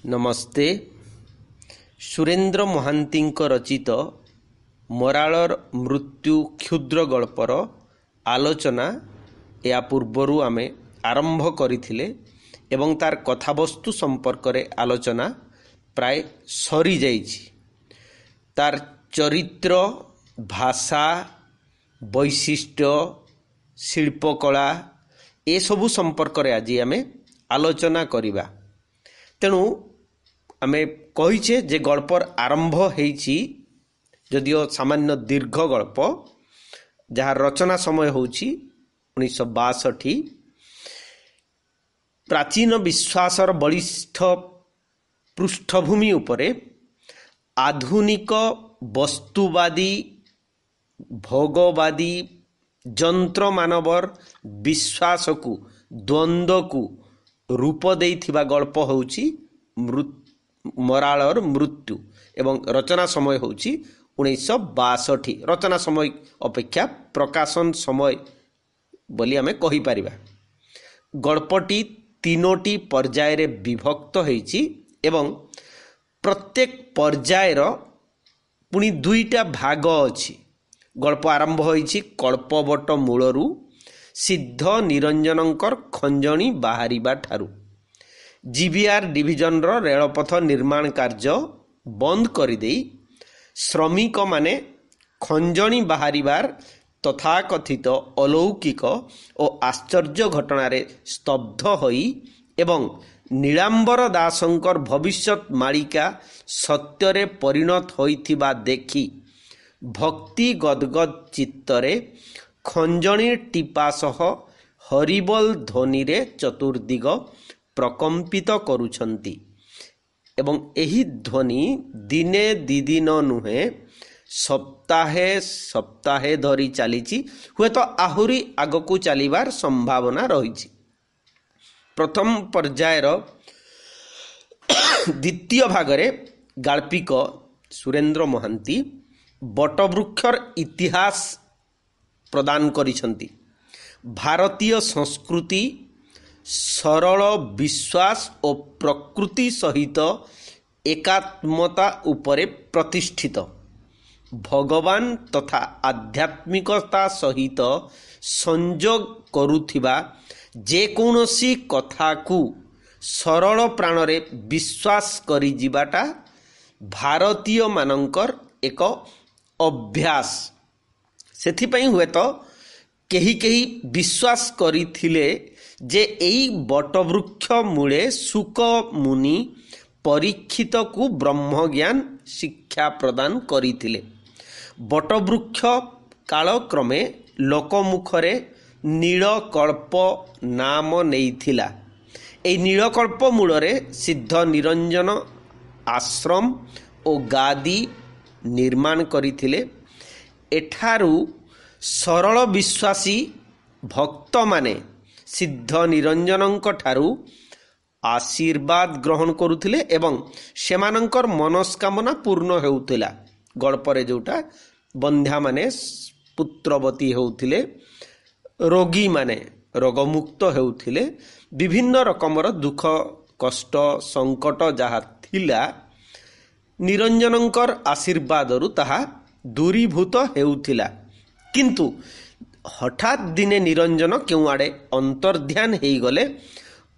नमस्ते। सुरेन्द्र महांतीଙ୍କ रचित मराळर मृत्यु क्षुद्र गल्पर आलोचना या पूर्वरु आमे आरंभ करिथिले एवं तार कथावस्तु संपर्क रे आलोचना प्राय सरी जाइछि। तार चरित्र, भाषा, वैशिष्ट्य, शिल्पकला ए सबु संपर्क रे आज आमे आलोचना करिबा। तेणु आमे कहिछे जे गल्पर आरंभ हेछि जदिओ सामान्य दीर्घ गल्प जहाँ रचना समय होछि 1962। प्राचीन विश्वासर बलिष्ठ पृष्ठभूमि उपरे आधुनिक वस्तुवादी भोगवादी जंत्र मानवर विश्वास को द्वंद्व को रूप देइथिबा गल्प होछि मराळर मृत्यु एवं रचना समय होछि 1962। रचना समय अपेक्षा प्रकाशन समय बोली आमे कहि परिबा। गल्पटी तीनोटी पर्याय रे विभक्त होइछि एवं प्रत्येक पर्यायर पुनी दुईटा भाग अछि। गल्प आरंभ होइछि कल्पवट मूलरू सिद्ध निरंजनकर खंजणी बाहरिबा ठारू। जीबीआर डिविजन रो रेलपथ निर्माण कार्य बंद करि देई श्रमिक माने खंजणी बाहरिबार तथाकथित अलौकिक और आश्चर्य घटना रे स्तब्ध होई एवं नीलांबर दासंकर भविष्यत मालिका सत्यरे परिणत होइथिबा देखि भक्ति गदगद चित्तरे खंजणी टिपा सह हरिबोल ध्वनि रे चतुर्दिग प्रकंपित करुछंती एवं एही ध्वनि दिने दिदिन नुहे सप्ताहे सप्ताहे धरी चलीछि। हुए तो आहुरी आगकू चलिबार संभावना रहिछि। प्रथम पर्यायर द्वितीय भागरे गाल्पिक सुरेन्द्र महांती बटवृक्षर इतिहास प्रदान करिछंती। भारतीय संस्कृति सरल विश्वास और प्रकृति सहित एकात्मता उपरे प्रतिष्ठित भगवान तथा आध्यात्मिकता सहित संयोग करुथिबा जे कौनसी कथा को सरल प्राण रे विश्वास करि जिबाटा भारतीय मानंकर एक अभ्यास। सेथिपई हुए तो केही केही विश्वास करिथिले जे एई बटवृक्ष मूले सुक मुनि परीक्षित को ब्रह्म ज्ञान शिक्षा प्रदान करिथिले। बटवृक्ष कालक्रमे लोकमुखरे नीलकल्प नाम नेइथिला। एई नीलकल्प मूलरे सिद्ध निरंजन आश्रम और गादी निर्माण करिथिले। एठारू सरल विश्वासी भक्त माने सिद्ध निरंजनଙ୍କ ठारू आशीर्वाद ग्रहण करुथिले एवं सेमानंकर मनस्कामना पूर्ण हेउथिला। गल्परे जोटा बंध्या माने पुत्रवती हेउथिले, रोगी माने रोगमुक्त हेउथिले, विभिन्न रकमर दुख कष्ट संकट जहा थिला निरंजनंकर आशीर्वादरु ताहा दूरीभूत हेउथिला। किंतु हठात दिने निरंजन क्यों आड़े अंतर्ध्यान हेई गले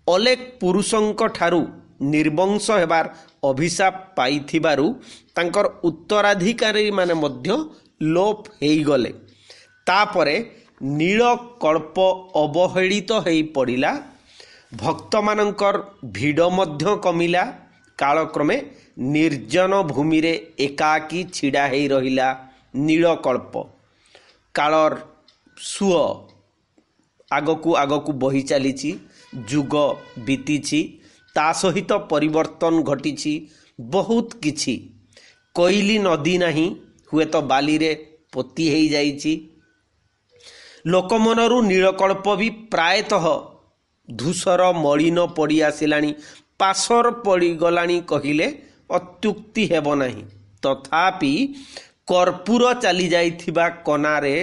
अलेख पुरुषंक ठारू निर्वंश हेबार अभिशाप पाइथिबारु तांकर उत्तराधिकारी माने मध्य लोप हेई गले। तापरे नीलकल्प अवहेलित हेई पड़िला। भक्त मानंकर भिड़ मध्य कमिला। कालक्रमे निर्जन भूमि रे एकाकी छिड़ा हेई रहिला नीलकल्प। कालर सुअ आगकू आगकू बही चलीछि, जुग बीतीछि, ता सहित परिवर्तन घटिछि बहुत किछि। कोइली नदी नहीं हुए तो बाली रे पोती हेई जाइछि। लोकमनरु नीलकल्प भी प्रायतः धूसर मलिन पड़ी आसिलानी, पासर पड़ी गलानी कहिले अत्युक्ति हेब नाही। तथापि कर्पूर चली जाइथिबा कनारे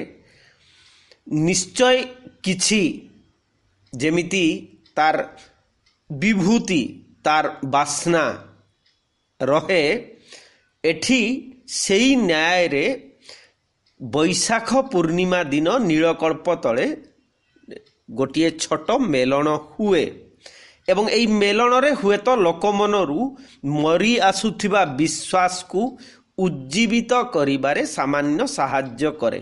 निश्चय किछि जेमिति तार विभूति तार बासना ରହେ। ଏଠି ସେଇ ନ୍ୟାୟରେ ବୈଶାଖ ପୂର୍ଣ୍ଣିମା ଦିନ ନୀଳକଳ୍ପ ତଳେ ଗୋଟିଏ ଛୋଟ ମେଲଣ ହୁଏ ଏବଂ ଏହି ମେଲଣରେ ହୁଏତ ଲୋକମନରୁ ମରି ଆସୁଥିବା ବିଶ୍ୱାସକୁ ଉଜ୍ଜୀବିତ କରିବାରେ ସାମାନ୍ୟ ସାହାଯ୍ୟ କରେ।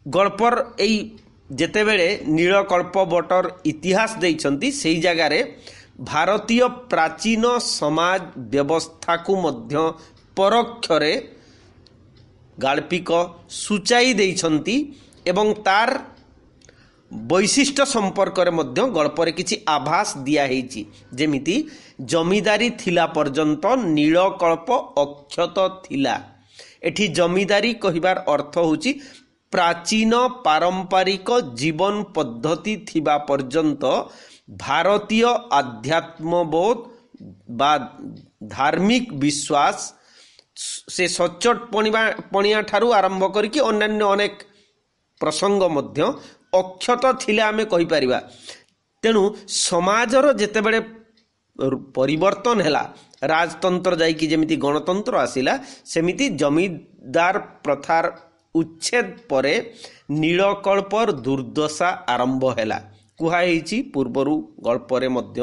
ଗଳ୍ପର ଏଇ ଯେତେବେଳେ ନୀଳକଳ୍ପ ବଟର ଇତିହାସ ଦେଇଛନ୍ତି ସେହି ଜାଗାରେ ଭାରତୀୟ ପ୍ରାଚୀନ ସମାଜ ବ୍ୟବସ୍ଥାକୁ ମଧ୍ୟ ପରୋକ୍ଷରେ ଗାଳ୍ପିକ ସୂଚାଇ ଦେଇଛନ୍ତି ଏବଂ ତାର ବୈଶିଷ୍ଟ୍ୟ ସମ୍ପର୍କରେ ମଧ୍ୟ ଗଳ୍ପରେ କିଛି ଆଭାସ ଦିଆହେଇଛି। ଯେମିତି ଜମିଦାରୀ ଥିଲା ପର୍ଯ୍ୟନ୍ତ ନୀଳକଳ୍ପ ଅକ୍ଷତ ଥିଲା। ଏଠି ଜମିଦାରୀ କହିବାର ଅର୍ଥ ହେଉଛି ପ୍ରାଚୀନ ପାରମ୍ପରିକ ଜୀବନ ପଦ୍ଧତି ଥିବା ପର୍ଯ୍ୟନ୍ତ ଭାରତୀୟ ଆଧ୍ୟାତ୍ମବୋଧ ବା ଧାର୍ମିକ ବିଶ୍ୱାସ ସେ ସଚ୍ଚୋଟ ପଣିଆ ଠାରୁ ଆରମ୍ଭ କରିକି ଅନ୍ୟାନ୍ୟ ଅନେକ ପ୍ରସଙ୍ଗ ମଧ୍ୟ ଅକ୍ଷତ ଥିଲେ ଆମେ କହିପାରିବା। ତେଣୁ ସମାଜର ଯେତେବେଳେ ପରିବର୍ତ୍ତନ ହେଲା, ରାଜତନ୍ତ୍ର ଯାଇକି ଯେମିତି ଗଣତନ୍ତ୍ର ଆସିଲା, ସେମିତି ଜମିଦାର ପ୍ରଥାର ଉଚ୍ଛେଦ ପରେ ନୀଳକଳ୍ପର ଦୁର୍ଦ୍ଦଶା ଆରମ୍ଭ ହେଲା। କୁହାହେଇଛି ପୂର୍ବରୁ ଗଳ୍ପରେ ମଧ୍ୟ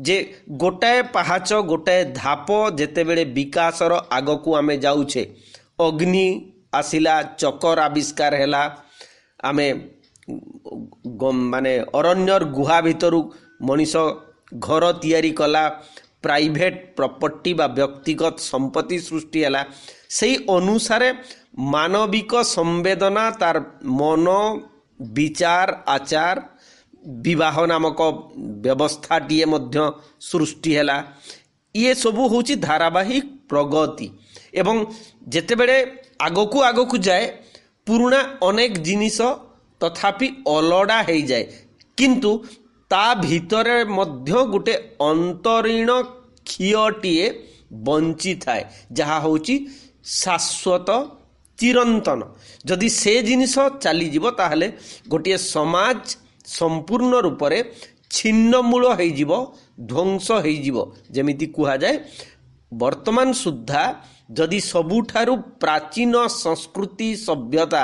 ଯେ ଗୋଟାଏ ପାହାଚ ଗୋଟାଏ ଧାପ ଯେତେବେଳେ ବିକାଶର ଆଗକୁ ଆମେ ଯାଉଛେ, ଅଗ୍ନି ଆସିଲା, ଚକର ଆବିଷ୍କାର ହେଲା, ଆମେ ମାନେ ଅରଣ୍ୟର ଗୁହା ଭିତରୁ ମଣିଷ ଘର ତିଆରି କଲା, ପ୍ରାଇଭେଟ ପ୍ରପର୍ଟି ବା ବ୍ୟକ୍ତିଗତ ସମ୍ପତ୍ତି ସୃଷ୍ଟି ହେଲା, ସେହି ଅନୁସାରେ ମାନବିକ ସମ୍ବେଦନା ତାର ମନ ବିଚାର ଆଚାର ବିବାହ ନାମକ ବ୍ୟବସ୍ଥାଟିଏ ମଧ୍ୟ ସୃଷ୍ଟି ହେଲା। ଇଏ ସବୁ ହେଉଛି ଧାରାବାହିକ ପ୍ରଗତି ଏବଂ ଯେତେବେଳେ ଆଗକୁ ଆଗକୁ ଯାଏ ପୁରୁଣା ଅନେକ ଜିନିଷ ତଥାପି ଅଲୋଡ଼ା ହେଇଯାଏ, କିନ୍ତୁ ତା ଭିତରେ ମଧ୍ୟ ଗୋଟେ ଅନ୍ତରୀଣ କ୍ଷୀୟଟିଏ ବଞ୍ଚିଥାଏ ଯାହା ହେଉଛି ଶାଶ୍ୱତ ଚିରନ୍ତନ। ଯଦି ସେ ଜିନିଷ ଚାଲିଯିବ ତାହେଲେ ଗୋଟିଏ ସମାଜ ସମ୍ପୂର୍ଣ୍ଣ ରୂପରେ ଛିନ୍ନମୂଳ ହେଇଯିବ, ଧ୍ୱଂସ ହେଇଯିବ। ଯେମିତି କୁହାଯାଏ ବର୍ତ୍ତମାନ ସୁଦ୍ଧା ଯଦି ସବୁଠାରୁ ପ୍ରାଚୀନ ସଂସ୍କୃତି ସଭ୍ୟତା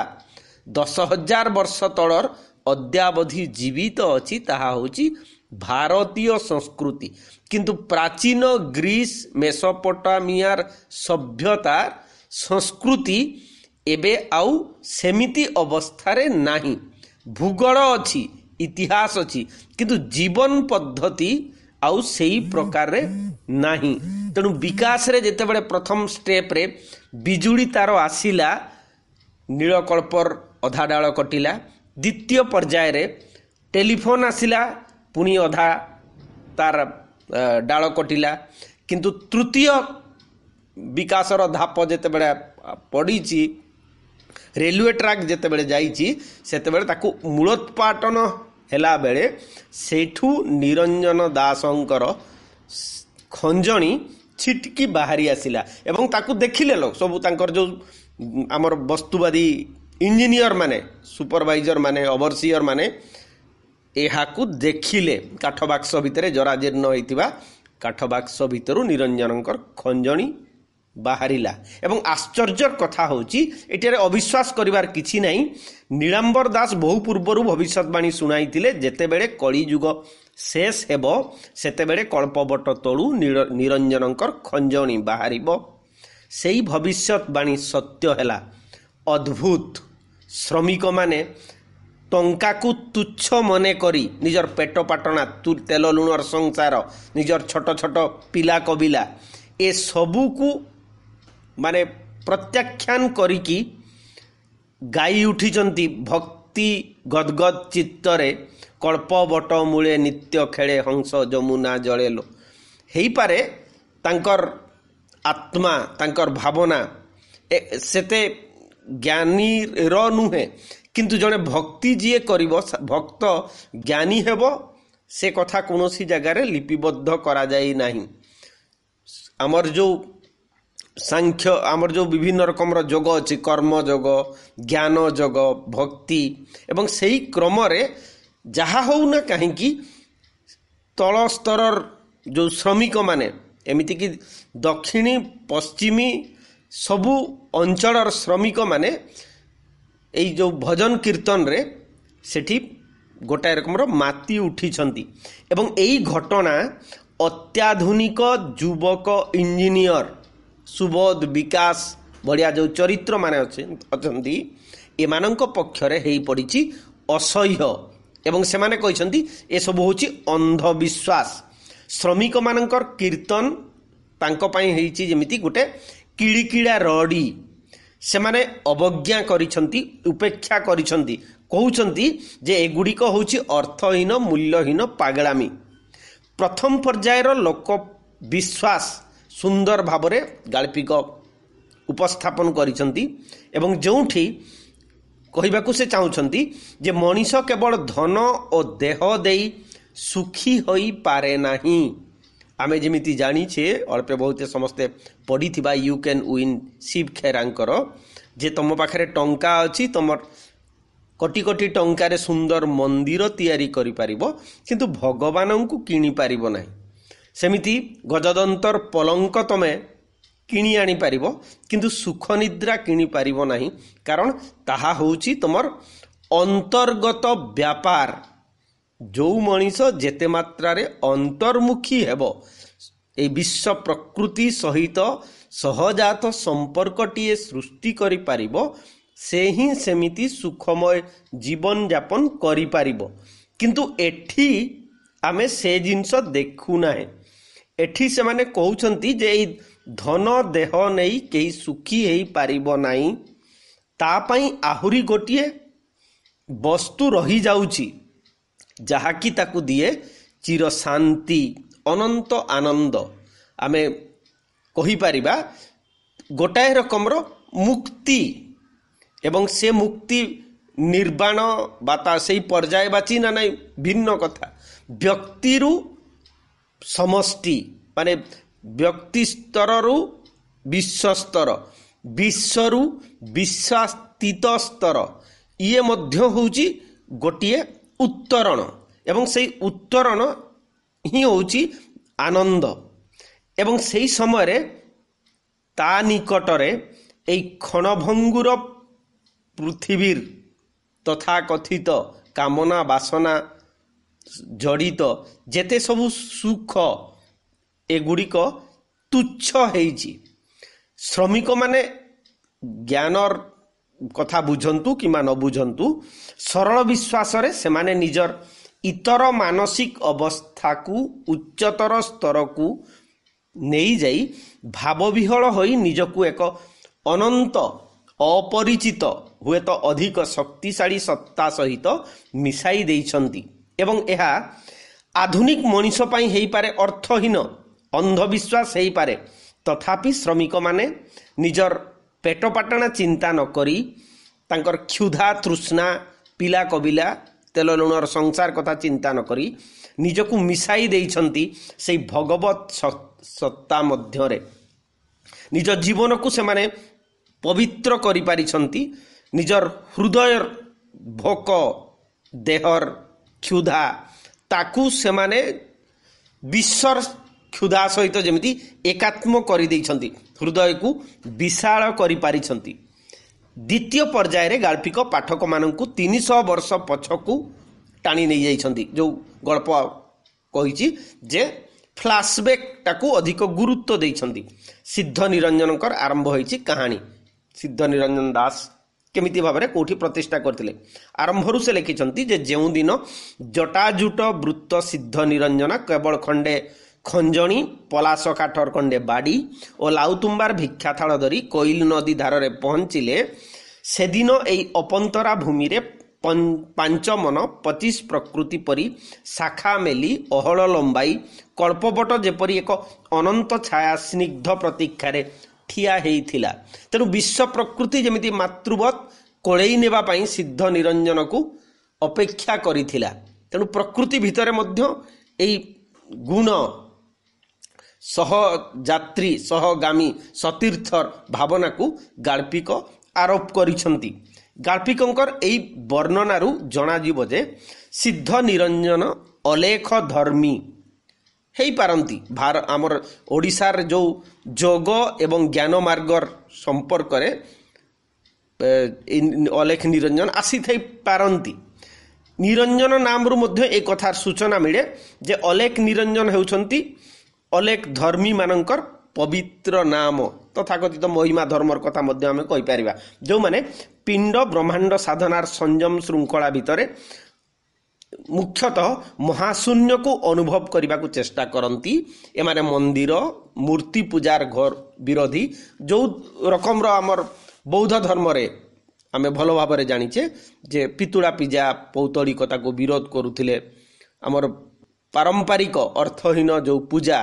10,000 ବର୍ଷ ତଳର ଅଦ୍ୟାବଧି ଜୀବିତ ଅଛି ତାହା ହେଉଛି ଭାରତୀୟ ସଂସ୍କୃତି। କିନ୍ତୁ ପ୍ରାଚୀନ ଗ୍ରୀସ ମେସୋପୋଟାମିଆର ସଭ୍ୟତା ସଂସ୍କୃତି ଏବେ ଆଉ ସେମିତି ଅବସ୍ଥାରେ ନାହିଁ। ଭୂଗୋଳ ଅଛି, ଇତିହାସ ଅଛି, କିନ୍ତୁ ଜୀବନ ପଦ୍ଧତି ଆଉ ସେଇ ପ୍ରକାରରେ ନାହିଁ। ତେଣୁ ବିକାଶରେ ଯେତେବେଳେ ପ୍ରଥମ ଷ୍ଟେପ୍ରେ ବିଜୁଳି ତାର ଆସିଲା, ନୀଳକଳ୍ପର ଅଧା ଡାଳ କଟିଲା। ଦ୍ୱିତୀୟ ପର୍ଯ୍ୟାୟରେ ଟେଲିଫୋନ୍ ଆସିଲା, ପୁଣି ଅଧା ତାର ଡାଳ କଟିଲା। କିନ୍ତୁ ତୃତୀୟ ବିକାଶର ଧାପ ଯେତେବେଳେ ପଡ଼ିଛି, ରେଲୱେ ଟ୍ରାକ୍ ଯେତେବେଳେ ଯାଇଛି, ସେତେବେଳେ ତାକୁ ମୂଳୋତ୍ପାଟନ ହେଲା ବେଳେ ସେଇଠୁ ନିରଞ୍ଜନ ଦାସଙ୍କର ଖଞ୍ଜଣି ଛିଟକି ବାହାରି ଆସିଲା ଏବଂ ତାକୁ ଦେଖିଲେ ଲୋକ ସବୁ, ତାଙ୍କର ଯେଉଁ ଆମର ବସ୍ତୁବାଦୀ ଇଞ୍ଜିନିୟର ମାନେ, ସୁପରଭାଇଜର ମାନେ, ଓଭରସିୟର ମାନେ ଏହାକୁ ଦେଖିଲେ। କାଠ ବାକ୍ସ ଭିତରେ ଜରାଜୀର୍ଣ୍ଣ ହୋଇଥିବା କାଠ ବାକ୍ସ ଭିତରୁ ନିରଞ୍ଜନଙ୍କର ଖଞ୍ଜଣି ବାହାରିଲା ଏବଂ ଆଶ୍ଚର୍ଯ୍ୟର କଥା ହେଉଛି ଏଠାରେ ଅବିଶ୍ୱାସ କରିବାର କିଛି ନାହିଁ। ନୀଳାମ୍ବର ଦାସ ବହୁ ପୂର୍ବରୁ ଭବିଷ୍ୟତବାଣୀ ଶୁଣାଇଥିଲେ ଯେତେବେଳେ କଳିଯୁଗ ଶେଷ ହେବ ସେତେବେଳେ କଳ୍ପବଟ ତଳୁ ନିରଞ୍ଜନଙ୍କର ଖଞ୍ଜଣି ବାହାରିବ। ସେଇ ଭବିଷ୍ୟତବାଣୀ ସତ୍ୟ ହେଲା। ଅଦ୍ଭୁତ। ଶ୍ରମିକମାନେ ଟଙ୍କାକୁ ତୁଚ୍ଛ ମନେ କରି ନିଜର ପେଟ ପାଟଣା, ତେଲ ଲୁଣର ସଂସାର, ନିଜର ଛୋଟ ଛୋଟ ପିଲା କବିଲା ଏସବୁକୁ ମାନେ ପ୍ରତ୍ୟାଖ୍ୟାନ କରିକି ଗାଇ ଉଠିଛନ୍ତି ଭକ୍ତି ଗଦଗଦ ଚିତ୍ତରେ, କଳ୍ପବଟ ମୂଳେ ନିତ୍ୟ ଖେଳେ ହଂସ ଯମୁନା ଜଳେଲୋ। ହେଇପାରେ ତାଙ୍କର ଆତ୍ମା, ତାଙ୍କର ଭାବନା ସେତେ ଜ୍ଞାନୀର ନୁହେଁ, କିନ୍ତୁ ଜଣେ ଭକ୍ତି ଯିଏ କରିବ, ଭକ୍ତ ଜ୍ଞାନୀ ହେବ, ସେ କଥା କୌଣସି ଜାଗାରେ ଲିପିବଦ୍ଧ କରାଯାଇ ନାହିଁ। ଆମର ଯେଉଁ ସାଂଖ୍ୟ, ଆମର ଯେଉଁ ବିଭିନ୍ନ ରକମର ଯୋଗ ଅଛି, କର୍ମ ଯୋଗ, ଜ୍ଞାନ ଯୋଗ, ଭକ୍ତି, ଏବଂ ସେହି କ୍ରମରେ ଯାହା ହେଉନା କାହିଁକି ତଳ ସ୍ତରର ଯେଉଁ ଶ୍ରମିକମାନେ एमितिक दक्षिणी पश्चिमी सबु अंचल श्रमिक माने एई जो भजन कीर्तन रे सेठी गोटाए रकमर माती उठिछंती एवं एई घटना अत्याधुनिक युवक इंजीनियर सुबोध विकास बढ़िया जो चरित्र माने अछंती एमानंक पक्षरे हेई पड़िछि असह्य एवं सेमाने कहिसंती ए सब होछि अंधविश्वास। श्रमिक मानकर कीर्तन तांको पई हेइछि जेमिति गोटे किड़िकिड़ा रडी सेमाने अवज्ञा करिसंती उपेक्षा करिसंती कहउछंती जे एगुड़िक होछि अर्थहीन मूल्यहीन पागलामी। प्रथम पर्यायर लोक विश्वास सुंदर भावरे गाल्पिक उपस्थापन करिसंती एवं जोंठी कहबाकू से चाहूँगी जे मनीष केवल धन और देह देई सुखी होई पारे नहीं। आमे जेमिति जानिछे अल्पे बहुते समस्ते पढ़ी यू कैन विन शिव खेरांकर जे तुम पाखरे टंका अछि तुम कोटी कोटी टंकार सुंदर मंदिर तैयारी करि पारिबो किंतु भगवान को किनी पारिबो नाही। सेमिति गजदंतर पलंक तमे किणी आनी पारिबो किंतु सुख निद्रा किणी पारिबो नाही कारण ताहा होउची तुमर अंतर्गत व्यापार। जो मनीष जेते मात्रा रे अंतर्मुखी हेबो ए विश्व प्रकृति सहित सहजात संपर्कटीए सृष्टि करि पारिबो से ही सेमिति सुखमय जीवन यापन करि पारिबो किंतु एठी आमे से जिंस देखु नाहे। एठी से माने कहउछंती जे ए धन देह नहीं कहीं सुखी हेई पारिबो नाही ता पई आहुरी गोटिए वस्तु रही जाउची जहाँकि ताकू दिए चिर शांति अनंत आनंद। आमे कहि पारिबा गोटाए रकमर मुक्ति एवं से मुक्ति निर्वाण बाता से पर्यायवाची ना नहीं भिन्न कथा। व्यक्तिरु समष्टि माने व्यक्ति स्तररु विश्व स्तर विश्वरु विश्वातीत स्तर ये मध्य होउची गोटिए उत्तरण एवं से उत्तरण ही होउची आनंद एवं से समय रे ता निकटरे एई क्षणभंगुर पृथिवीर तथा कथित कामना वासना जड़ित जेते सबु सुख एगुड़िक तुच्छ हेइछि। श्रमिक माने ज्ञानर कथा बुझंतु कि न बुझंतु सरल विश्वास रे से माने निजर इतर मानसिक अवस्था को उच्चतर स्तर को नहीं जाई भावविहल होई निजकू एक अनंत अपरिचित हुए तो अधिक शक्तिशाली सत्ता सहित मिसाई देइछंती एवं यह आधुनिक मनीष पई हेई पारे अर्थहीन अंधविश्वास हेई पारे तथापि श्रमिक माने निजर पेट पाटना चिंता न करी तांकर क्षुधा तृष्णा पिला कबिला तेल लुणर संसार कथा चिंता न करी निजकू मिसाई देइछंती से भगवत सत्ता मध्यरे निज जीवन को से माने पवित्र करि पारिछंती। निजर हृदय भोक देहर क्षुधा ताकू से माने विश्वर क्षुधा सहित जमिति एकात्म करि देइछंती हृदय को विशाल करि पारिछंती। द्वितीय पर्याय रे गाल्पिक पाठक मानकू 300 वर्ष पछकू टाणी नहीं जाइछंती। जो गल्प कहिछि जे फ्लैशबैक टाकू अधिक गुरुत्व देइछंती। सिद्ध निरंजनकर आरंभ होइछि कहानी। सिद्ध निरंजन दास केमिति भाबरे कोठी प्रतिष्ठा करथिले आरंभरू से लिखिछंती जे जेउ दिन जटाजुट वृत्त सिद्ध निरंजन केवल खंडे खंजणी पलाश काठर खंडे बाड़ी और लाउतुंबार भिक्षा थाल धरी कोइल नदी धार रे पहुंचिले से दिन एई अपंतरा भूमि रे 5 मन 25 प्रकृति परी शाखा मेली अहल लंबाई कल्पवट जेपरी एक अनंत छाया स्निग्ध प्रतीक्षारे ठिया हेइथिला। तेणु विश्व प्रकृति जेमिति मातृवत कोड़ेई नेबा पई सिद्ध निरंजन को अपेक्षा करिथिला। तेणु प्रकृति भितरे मध्य एई गुण सहयात्री सहगामी सतीर्थर भावना को गाल्पिक आरोप करिछंती। गाल्पिकंकर एई वर्णनारू जणाजिव जे सिद्ध निरंजन अलेख धर्मी ହେଇ ପାରନ୍ତି। ଆମର ଓଡ଼ିଶାର ଯେଉଁ ଯୋଗ ଏବଂ ଜ୍ଞାନ ମାର୍ଗର ସମ୍ପର୍କରେ ଅଲେଖ ନିରଞ୍ଜନ ଆସିଥାଇ ପାରନ୍ତି। ନିରଞ୍ଜନ ନାମରୁ ମଧ୍ୟ ଏ କଥାର ସୂଚନା ମିଳେ ଯେ ଅଲେଖ ନିରଞ୍ଜନ ହେଉଛନ୍ତି ଅଲେଖ ଧର୍ମୀମାନଙ୍କର ପବିତ୍ର ନାମ। ତଥାକଥିତ ମହିମା ଧର୍ମର କଥା ମଧ୍ୟ ଆମେ କହିପାରିବା, ଯେଉଁମାନେ ପିଣ୍ଡ ବ୍ରହ୍ମାଣ୍ଡ ସାଧନାର ସଂଯମ ଶୃଙ୍ଖଳା ଭିତରେ ମୁଖ୍ୟତଃ ମହାଶୂନ୍ୟକୁ ଅନୁଭବ କରିବାକୁ ଚେଷ୍ଟା କରନ୍ତି। ଏମାନେ ମନ୍ଦିର ମୂର୍ତ୍ତି ପୂଜାର ଘର ବିରୋଧୀ, ଯେଉଁ ରକମର ଆମର ବୌଦ୍ଧ ଧର୍ମରେ ଆମେ ଭଲ ଭାବରେ ଜାଣିଛେ ଯେ ପିତୁଳା ପିଜା ପୌତଳିକତାକୁ ବିରୋଧ କରୁଥିଲେ। ଆମର ପାରମ୍ପରିକ ଅର୍ଥହୀନ ଯେଉଁ ପୂଜା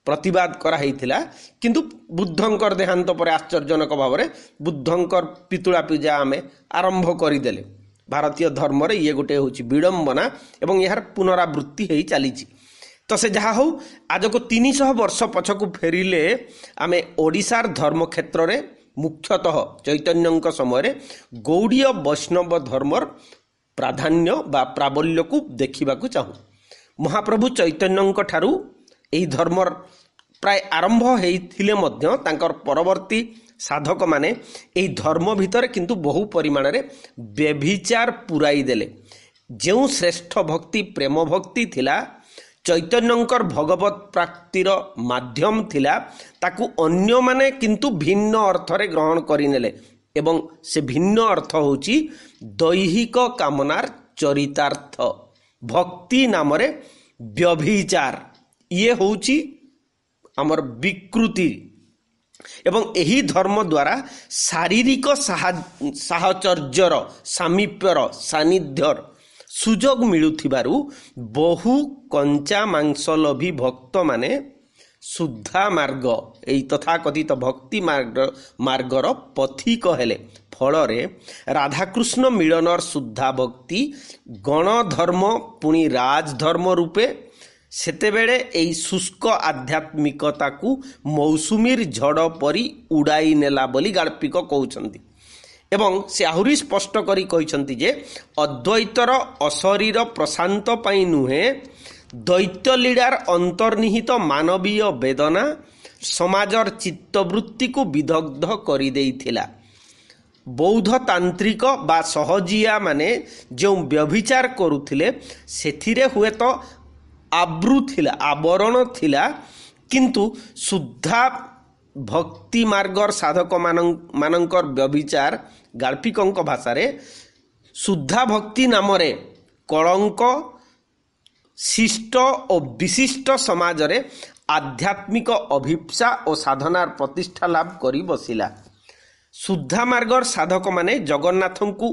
ପ୍ରତିବାଦ କରାହେଇଥିଲା, କିନ୍ତୁ ବୁଦ୍ଧଙ୍କର ଦେହାନ୍ତ ପରେ ଆଶ୍ଚର୍ଯ୍ୟଜନକ ଭାବରେ ବୁଦ୍ଧଙ୍କର ପିତୁଳା ପୂଜା ଆମେ ଆରମ୍ଭ କରିଦେଲେ। ଭାରତୀୟ ଧର୍ମରେ ଇଏ ଗୋଟେ ହେଉଛି ବିଡ଼ମ୍ବନା ଏବଂ ଏହାର ପୁନରାବୃତ୍ତି ହେଇ ଚାଲିଛି। ତ ସେ ଯାହା ହେଉ, ଆଜକୁ 300 ବର୍ଷ ପଛକୁ ଫେରିଲେ ଆମେ ଓଡ଼ିଶାର ଧର୍ମ କ୍ଷେତ୍ରରେ ମୁଖ୍ୟତଃ ଚୈତନ୍ୟଙ୍କ ସମୟରେ ଗୌଡ଼ୀୟ ବୈଷ୍ଣବ ଧର୍ମର ପ୍ରାଧାନ୍ୟ ବା ପ୍ରାବଲ୍ୟକୁ ଦେଖିବାକୁ ଚାହୁଁ। ମହାପ୍ରଭୁ ଚୈତନ୍ୟଙ୍କ ଠାରୁ ଏହି ଧର୍ମର ପ୍ରାୟ ଆରମ୍ଭ ହେଇଥିଲେ ମଧ୍ୟ ତାଙ୍କର ପରବର୍ତ୍ତୀ ସାଧକମାନେ ଏହି ଧର୍ମ ଭିତରେ କିନ୍ତୁ ବହୁ ପରିମାଣରେ ବ୍ୟଭିଚାର ପୁରାଇ ଦେଲେ। ଯେଉଁ ଶ୍ରେଷ୍ଠ ଭକ୍ତି ପ୍ରେମ ଭକ୍ତି ଥିଲା, ଚୈତନ୍ୟଙ୍କର ଭଗବତ ପ୍ରାପ୍ତିର ମାଧ୍ୟମ ଥିଲା, ତାକୁ ଅନ୍ୟମାନେ କିନ୍ତୁ ଭିନ୍ନ ଅର୍ଥରେ ଗ୍ରହଣ କରିନେଲେ ଏବଂ ସେ ଭିନ୍ନ ଅର୍ଥ ହେଉଛି ଦୈହିକ କାମନାର ଚରିତାର୍ଥ। ଭକ୍ତି ନାମରେ ବ୍ୟଭିଚାର, ଇଏ ହେଉଛି ଆମର ବିକୃତି ଏବଂ ଏହି ଧର୍ମ ଦ୍ୱାରା ଶାରୀରିକ ସାହଚର୍ଯ୍ୟର ସାମୀପ୍ୟର ସାନ୍ନିଧ୍ୟର ସୁଯୋଗ ମିଳୁଥିବାରୁ ବହୁ କଞ୍ଚା ମାଂସଲୋଭୀ ଭକ୍ତମାନେ ଶୁଦ୍ଧା ମାର୍ଗ, ଏହି ତଥାକଥିତ ଭକ୍ତି ମାର୍ଗର ପଥିକ ହେଲେ। ଫଳରେ ରାଧାକୃଷ୍ଣ ମିଳନର ଶୁଦ୍ଧା ଭକ୍ତି ଗଣଧର୍ମ ପୁଣି ରାଜଧର୍ମ ରୂପେ ସେତେବେଳେ ଏହି ଶୁଷ୍କ ଆଧ୍ୟାତ୍ମିକତାକୁ ମୌସୁମୀର ଝଡ଼ ପରି ଉଡ଼ାଇ ନେଲା ବୋଲି ଗାଳ୍ପିକ କହୁଛନ୍ତି। ଏବଂ ସେ ଆହୁରି ସ୍ପଷ୍ଟ କରି କହିଛନ୍ତି ଯେ ଅଦ୍ୱୈତର ଅଶରୀର ପ୍ରଶାନ୍ତ ପାଇଁ ନୁହେଁ, ଦୈତ୍ୟ ଲୀଳାର ଅନ୍ତର୍ନିହିତ ମାନବୀୟ ବେଦନା ସମାଜର ଚିତ୍ତବୃତ୍ତିକୁ ବିଦଗ୍ଧ କରିଦେଇଥିଲା। ବୌଦ୍ଧ ତାନ୍ତ୍ରିକ ବା ସହଜିଆ ମାନେ ଯେଉଁ ବ୍ୟଭିଚାର କରୁଥିଲେ, ସେଥିରେ ହୁଏତ ଆବରଣ ଥିଲା, କିନ୍ତୁ ଶୁଦ୍ଧା ଭକ୍ତି ମାର୍ଗର ସାଧକମାନଙ୍କର ବ୍ୟଭିଚାର ଗାଳ୍ପିକଙ୍କ ଭାଷାରେ ଶୁଦ୍ଧା ଭକ୍ତି ନାମରେ କଳଙ୍କ ଶିଷ୍ଟ ଓ ବିଶିଷ୍ଟ ସମାଜରେ ଆଧ୍ୟାତ୍ମିକ ଅଭିପ୍ସା ଓ ସାଧନାର ପ୍ରତିଷ୍ଠା ଲାଭ କରି ବସିଲା। ଶୁଦ୍ଧା ମାର୍ଗର ସାଧକମାନେ ଜଗନ୍ନାଥଙ୍କୁ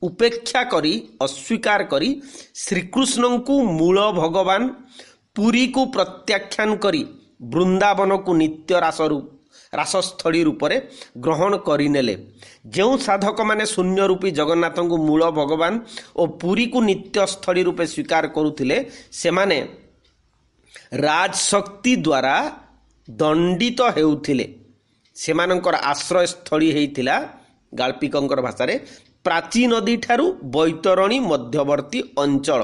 ଉପେକ୍ଷା କରି ଅସ୍ୱୀକାର କରି ଶ୍ରୀକୃଷ୍ଣଙ୍କୁ ମୂଳ ଭଗବାନ, ପୁରୀକୁ ପ୍ରତ୍ୟାଖ୍ୟାନ କରି ବୃନ୍ଦାବନକୁ ନିତ୍ୟ ରାସସ୍ଥଳୀ ରୂପରେ ଗ୍ରହଣ କରିନେଲେ। ଯେଉଁ ସାଧକମାନେ ଶୂନ୍ୟ ରୂପୀ ଜଗନ୍ନାଥଙ୍କୁ ମୂଳ ଭଗବାନ ଓ ପୁରୀକୁ ନିତ୍ୟସ୍ଥଳୀ ରୂପେ ସ୍ୱୀକାର କରୁଥିଲେ, ସେମାନେ ରାଜଶକ୍ତି ଦ୍ୱାରା ଦଣ୍ଡିତ ହେଉଥିଲେ। ସେମାନଙ୍କର ଆଶ୍ରୟସ୍ଥଳୀ ହେଇଥିଲା ଗାଳ୍ପିକଙ୍କର ଭାଷାରେ ପ୍ରାଚୀ ନଦୀ ଠାରୁ ବୈତରଣୀ ମଧ୍ୟବର୍ତ୍ତୀ ଅଞ୍ଚଳ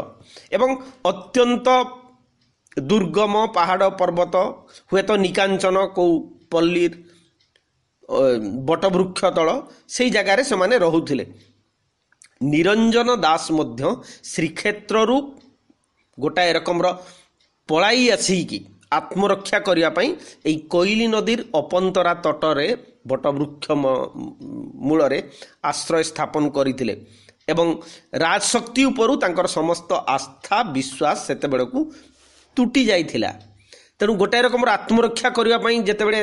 ଏବଂ ଅତ୍ୟନ୍ତ ଦୁର୍ଗମ ପାହାଡ଼ ପର୍ବତ, ହୁଏତ ନିକାଞ୍ଚନ କେଉଁ ପଲ୍ଲୀର ବଟବୃକ୍ଷ ତଳ, ସେଇ ଜାଗାରେ ସେମାନେ ରହୁଥିଲେ। ନିରଞ୍ଜନ ଦାସ ମଧ୍ୟ ଶ୍ରୀକ୍ଷେତ୍ରରୁ ଗୋଟାଏ ରକମର ପଳାଇ ଆସିକି ଆତ୍ମରକ୍ଷା କରିବା ପାଇଁ ଏହି କୋଇଲି ନଦୀର ଅପନ୍ତରା ତଟରେ ବଟବୃକ୍ଷ ମୂଳରେ ଆଶ୍ରୟ ସ୍ଥାପନ କରିଥିଲେ ଏବଂ ରାଜଶକ୍ତି ଉପରୁ ତାଙ୍କର ସମସ୍ତ ଆସ୍ଥା ବିଶ୍ୱାସ ସେତେବେଳକୁ ତୁଟି ଯାଇଥିଲା। ତେଣୁ ଗୋଟାଏ ରକମର ଆତ୍ମରକ୍ଷା କରିବା ପାଇଁ ଯେତେବେଳେ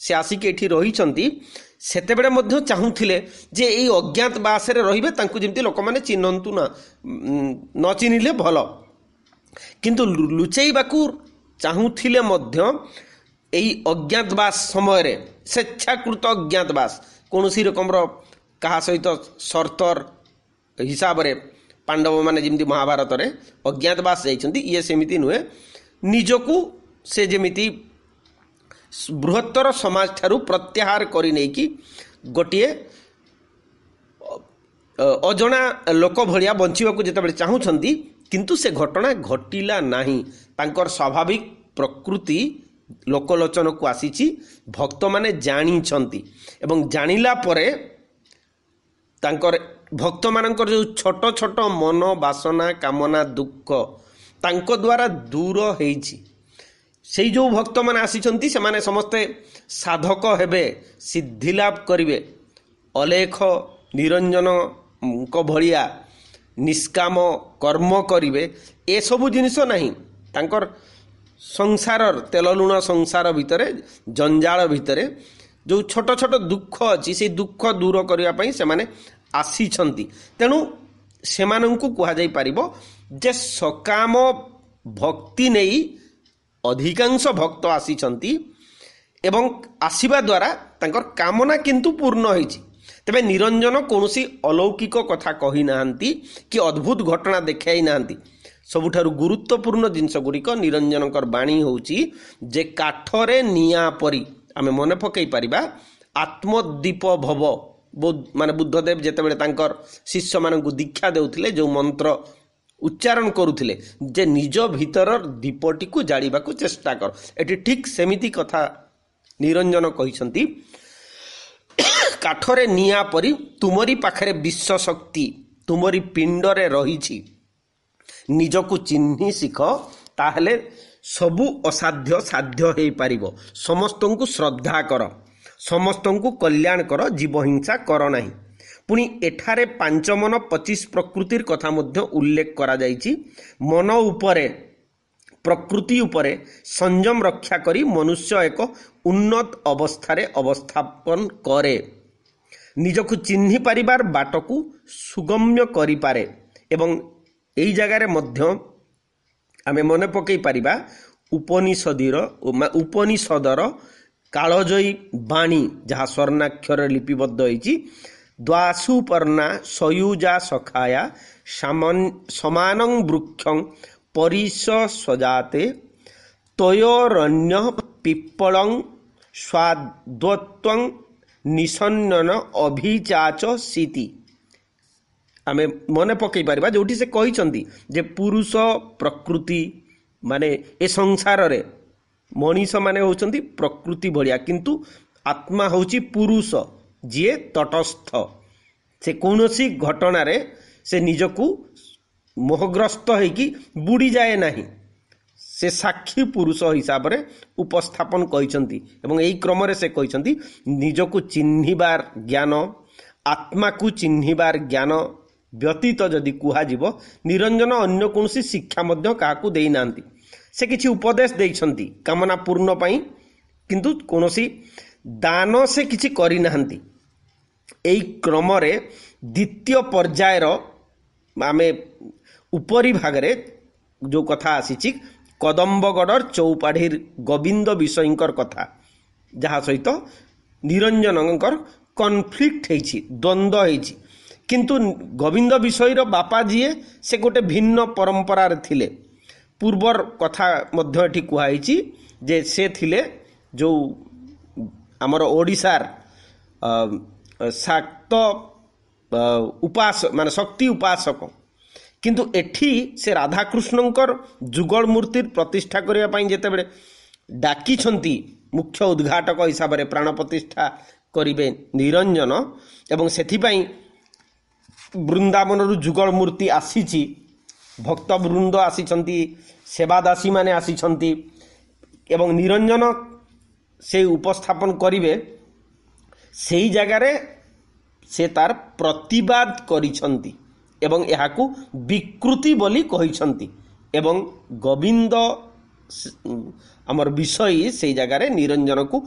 ସେ ଆସିକି ଏଠି ରହିଛନ୍ତି, ସେତେବେଳେ ମଧ୍ୟ ଚାହୁଁଥିଲେ ଯେ ଏଇ ଅଜ୍ଞାତବାସରେ ରହିବେ, ତାଙ୍କୁ ଯେମିତି ଲୋକମାନେ ଚିହ୍ନନ୍ତୁ ନା, ନ ଚିହ୍ନିଲେ ଭଲ। କିନ୍ତୁ ଲୁଚେଇବାକୁ ଚାହୁଁଥିଲେ ମଧ୍ୟ ଏହି ଅଜ୍ଞାତବାସ ସମୟରେ, ସ୍ୱେଚ୍ଛାକୃତ ଅଜ୍ଞାତବାସ, କୌଣସି ରକମର କାହା ସହିତ ସର୍ତ୍ତର ହିସାବରେ ପାଣ୍ଡବମାନେ ଯେମିତି ମହାଭାରତରେ ଅଜ୍ଞାତବାସ ଯାଇଛନ୍ତି, ଇଏ ସେମିତି ନୁହେଁ। ନିଜକୁ ସେ ଯେମିତି ବୃହତ୍ତର ସମାଜ ଠାରୁ ପ୍ରତ୍ୟାହାର କରି ନେଇକି ଗୋଟିଏ ଅଜଣା ଲୋକ ଭଳିଆ ବଞ୍ଚିବାକୁ ଯେତେବେଳେ ଚାହୁଁଛନ୍ତି, କିନ୍ତୁ ସେ ଘଟଣା ଘଟିଲା ନାହିଁ। ତାଙ୍କର ସ୍ୱାଭାବିକ ପ୍ରକୃତି ଲୋକଲୋଚନକୁ ଆସିଛି, ଭକ୍ତମାନେ ଜାଣିଛନ୍ତି ଏବଂ ଜାଣିଲା ପରେ ତାଙ୍କର ଭକ୍ତମାନଙ୍କର ଯେଉଁ ଛୋଟ ଛୋଟ ମନ ବାସନା କାମନା ଦୁଃଖ ତାଙ୍କ ଦ୍ୱାରା ଦୂର ହେଇଛି। ସେଇ ଯେଉଁ ଭକ୍ତମାନେ ଆସିଛନ୍ତି ସେମାନେ ସମସ୍ତେ ସାଧକ ହେବେ, ସିଦ୍ଧିଲାଭ କରିବେ, ଅଲେଖ ନିରଞ୍ଜନଙ୍କ ଭଳିଆ ନିଷ୍କାମ କର୍ମ କରିବେ, ଏସବୁ ଜିନିଷ ନାହିଁ। ତାଙ୍କର ସଂସାରର ତେଲ ଲୁଣ ସଂସାର ଭିତରେ ଜଞ୍ଜାଳ ଭିତରେ ଯେଉଁ ଛୋଟ ଛୋଟ ଦୁଃଖ ଅଛି ସେଇ ଦୁଃଖ ଦୂର କରିବା ପାଇଁ ସେମାନେ ଆସିଛନ୍ତି। ତେଣୁ ସେମାନଙ୍କୁ କୁହାଯାଇପାରିବ ଯେ ସକାମ ଭକ୍ତି ନେଇ ଅଧିକାଂଶ ଭକ୍ତ ଆସିଛନ୍ତି ଏବଂ ଆସିବା ଦ୍ୱାରା ତାଙ୍କର କାମନା କିନ୍ତୁ ପୂର୍ଣ୍ଣ ହୋଇଛି। ତେବେ ନିରଞ୍ଜନ କୌଣସି ଅଲୌକିକ କଥା କହିନାହାନ୍ତି କି ଅଦ୍ଭୁତ ଘଟଣା ଦେଖାଇ ନାହାନ୍ତି। ସବୁଠାରୁ ଗୁରୁତ୍ୱପୂର୍ଣ୍ଣ ଜିନିଷ ଗୁଡ଼ିକ ନିରଞ୍ଜନଙ୍କର ବାଣୀ ହେଉଛି ଯେ କାଠରେ ନିଆଁ ପରି। ଆମେ ମନେ ପକାଇ ପାରିବା ଆତ୍ମଦୀପ ଭବ, ମାନେ ବୁଦ୍ଧଦେବ ଯେତେବେଳେ ତାଙ୍କର ଶିଷ୍ୟମାନଙ୍କୁ ଦୀକ୍ଷା ଦେଉଥିଲେ ଯେଉଁ ମନ୍ତ୍ର ଉଚ୍ଚାରଣ କରୁଥିଲେ ଯେ ନିଜ ଭିତରର ଦୀପଟିକୁ ଜାଳିବାକୁ ଚେଷ୍ଟା କର, ଏଠି ଠିକ୍ ସେମିତି କଥା ନିରଞ୍ଜନ କହିଛନ୍ତି। କାଠରେ ନିଆଁ ପରି ତୁମରି ପାଖରେ ବିଶ୍ୱଶକ୍ତି ତୁମରି ପିଣ୍ଡରେ ରହିଛି, ନିଜକୁ ଚିହ୍ନି ଶିଖ, ତାହେଲେ ସବୁ ଅସାଧ୍ୟ ସାଧ୍ୟ ହୋଇପାରିବ। ସମସ୍ତଙ୍କୁ ଶ୍ରଦ୍ଧା କର, ସମସ୍ତଙ୍କୁ କଲ୍ୟାଣ କର, ଜୀବହିଂସା କର ନାହିଁ। ପୁଣି ଏଠାରେ 5 ମନ 25 ପ୍ରକୃତିର କଥା ମଧ୍ୟ ଉଲ୍ଲେଖ କରାଯାଇଛି। ମନ ଉପରେ ପ୍ରକୃତି ଉପରେ ସଂଯମ ରକ୍ଷା କରି ମନୁଷ୍ୟ ଏକ ଉନ୍ନତ ଅବସ୍ଥାରେ ଅବସ୍ଥାପନ କରେ, ନିଜକୁ ଚିହ୍ନି ପାରିବାର ବାଟକୁ ସୁଗମ୍ୟ କରିପାରେ। ଏବଂ ଏହି ଜାଗାରେ ମଧ୍ୟ ଆମେ ମନେ ପକାଇ ପାରିବା ଉପନିଷଦର କାଳଜୟୀ ବାଣୀ ଯାହା ସ୍ୱର୍ଣ୍ଣାକ୍ଷରରେ ଲିପିବଦ୍ଧ ହୋଇଛି। ଦ୍ୱାସୁପର୍ଣ୍ଣା ସୟୁଜା ସଖାୟା ସମାନଂ ବୃକ୍ଷଂ ପରିସଜାତେ ତୟୋରଣ୍ୟ ପିପ୍ପଳଂ ସ୍ୱାଦ୍ୱତ୍ୱଂ ନିସନ୍ନନ ଅଭିଚାଚ ସିତି। ଆମେ ମନେ ପକାଇ ପାରିବା ଯେଉଁଠି ସେ କହିଛନ୍ତି ଯେ ପୁରୁଷ ପ୍ରକୃତି ମାନେ ଏ ସଂସାରରେ ମଣିଷମାନେ ହେଉଛନ୍ତି ପ୍ରକୃତି ଭଳିଆ, କିନ୍ତୁ ଆତ୍ମା ହେଉଛି ପୁରୁଷ ଯିଏ ତଟସ୍ଥ। ସେ କୌଣସି ଘଟଣାରେ ସେ ନିଜକୁ ମୋହଗ୍ରସ୍ତ ହେଇକି ବୁଡ଼ିଯାଏ ନାହିଁ, ସେ ସାକ୍ଷୀ ପୁରୁଷ ହିସାବରେ ଉପସ୍ଥାପନ କରିଛନ୍ତି। ଏବଂ ଏହି କ୍ରମରେ ସେ କହିଛନ୍ତି ନିଜକୁ ଚିହ୍ନିବାର ଜ୍ଞାନ, ଆତ୍ମାକୁ ଚିହ୍ନିବାର ଜ୍ଞାନ ବ୍ୟତୀତ ଯଦି କୁହାଯିବ, ନିରଞ୍ଜନ ଅନ୍ୟ କୌଣସି ଶିକ୍ଷା ମଧ୍ୟ କାହାକୁ ଦେଇନାହାନ୍ତି। ସେ କିଛି ଉପଦେଶ ଦେଇଛନ୍ତି କାମନା ପୂର୍ଣ୍ଣ ପାଇଁ, କିନ୍ତୁ କୌଣସି ଦାନ ସେ କିଛି କରିନାହାନ୍ତି। ଏହି କ୍ରମରେ ଦ୍ୱିତୀୟ ପର୍ଯ୍ୟାୟର ଆମେ ଉପରି ଭାଗରେ ଯେଉଁ କଥା ଆସିଛି କଦମ୍ବଗଡ଼ର ଚୌପାଢ଼ୀର ଗୋବିନ୍ଦ ବିଷୟୀଙ୍କର କଥା, ଯାହା ସହିତ ନିରଞ୍ଜନଙ୍କର କନଫ୍ଲିକ୍ଟ ହେଇଛି, ଦ୍ୱନ୍ଦ୍ୱ ହେଇଛି। କିନ୍ତୁ ଗୋବିନ୍ଦ ବିଷୟୀର ବାପା ଯିଏ ସେ ଗୋଟେ ଭିନ୍ନ ପରମ୍ପରାରେ ଥିଲେ। ପୂର୍ବର କଥା ମଧ୍ୟ ଏଠି କୁହାଯାଇଛି ଯେ ସେ ଥିଲେ ଯେଉଁ ଆମର ଓଡ଼ିଶାର ଶାକ୍ତ ମାନେ ଶକ୍ତି ଉପାସକ। କିନ୍ତୁ ଏଠି ସେ ରାଧାକୃଷ୍ଣଙ୍କର ଯୁଗଳ ମୂର୍ତ୍ତି ପ୍ରତିଷ୍ଠା କରିବା ପାଇଁ ଯେତେବେଳେ ଡାକିଛନ୍ତି ମୁଖ୍ୟ ଉଦ୍ଘାଟକ ହିସାବରେ ପ୍ରାଣ ପ୍ରତିଷ୍ଠା କରିବେ ନିରଞ୍ଜନ, ଏବଂ ସେଥିପାଇଁ ବୃନ୍ଦାବନରୁ ଯୁଗଳ ମୂର୍ତ୍ତି ଆସିଛି, ଭକ୍ତବୃନ୍ଦ ଆସିଛନ୍ତି, ସେବାଦାସୀମାନେ ଆସିଛନ୍ତି ଏବଂ ନିରଞ୍ଜନ ସେ ଉପସ୍ଥାପନ କରିବେ। ସେହି ଜାଗାରେ ସେ ତାର ପ୍ରତିବାଦ କରିଛନ୍ତି ଏବଂ ଏହାକୁ ବିକୃତି ବୋଲି କହିଛନ୍ତି। ଏବଂ ଗୋବିନ୍ଦ ଆମର ବିଷୟୀ ସେଇ ଜାଗାରେ ନିରଞ୍ଜନକୁ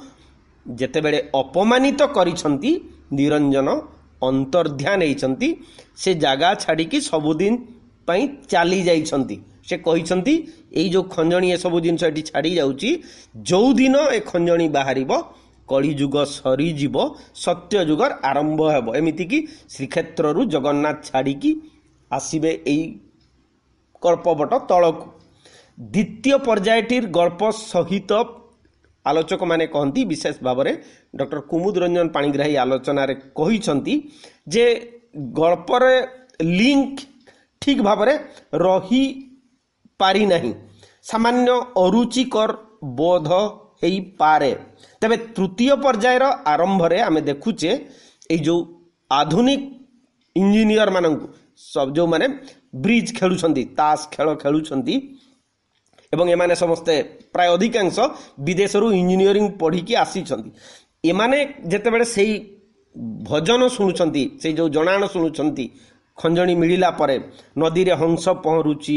ଯେତେବେଳେ ଅପମାନିତ କରିଛନ୍ତି, ନିରଞ୍ଜନ ଅନ୍ତର୍ଧ୍ୟାନ ହେଇଛନ୍ତି, ସେ ଜାଗା ଛାଡ଼ିକି ସବୁଦିନ ପାଇଁ ଚାଲି ଯାଇଛନ୍ତି। ସେ କହିଛନ୍ତି ଏଇ ଯେଉଁ ଖଞ୍ଜଣି ଏସବୁ ଜିନିଷ ଏଠି ଛାଡ଼ି ଯାଉଛି, ଯେଉଁଦିନ ଏ ଖଞ୍ଜଣି ବାହାରିବ କଳିଯୁଗ ସରିଯିବ, ସତ୍ୟ ଯୁଗର ଆରମ୍ଭ ହେବ। ଏମିତିକି ଶ୍ରୀକ୍ଷେତ୍ରରୁ ଜଗନ୍ନାଥ ଛାଡ଼ିକି ଆସିବେ ଏଇ କଳ୍ପବଟ ତଳକୁ। ଦ୍ୱିତୀୟ ପର୍ଯ୍ୟାୟଟିର ଗଳ୍ପ ସହିତ ଆଲୋଚକମାନେ କହନ୍ତି, ବିଶେଷ ଭାବରେ ଡକ୍ଟର କୁମୁଦ ରଞ୍ଜନ ପାଣିଗ୍ରାହୀ ଆଲୋଚନାରେ କହିଛନ୍ତି ଯେ ଗଳ୍ପରେ ଲିଙ୍କ ଠିକ୍ ଭାବରେ ରହିପାରିନାହିଁ। ସାମାନ୍ୟ ଅରୁଚିକର ବୋଧ ହେଇପାରେ। ତେବେ ତୃତୀୟ ପର୍ଯ୍ୟାୟର ଆରମ୍ଭରେ ଆମେ ଦେଖୁଛେ ଏଇ ଯେଉଁ ଆଧୁନିକ ଇଞ୍ଜିନିୟର ମାନଙ୍କୁ ଯେଉଁମାନେ ବ୍ରିଜ ଖେଳୁଛନ୍ତି, ତାସ ଖେଳ ଖେଳୁଛନ୍ତି, ଏବଂ ଏମାନେ ସମସ୍ତେ ପ୍ରାୟ ଅଧିକାଂଶ ବିଦେଶରୁ ଇଞ୍ଜିନିୟରିଂ ପଢ଼ିକି ଆସିଛନ୍ତି। ଏମାନେ ଯେତେବେଳେ ସେଇ ଭଜନ ଶୁଣୁଛନ୍ତି, ସେଇ ଯେଉଁ ଜଣାଣ ଶୁଣୁଛନ୍ତି, ଖଞ୍ଜଣି ମିଳିଲା ପରେ ନଦୀରେ ହଂସ ପହଁରୁଛି,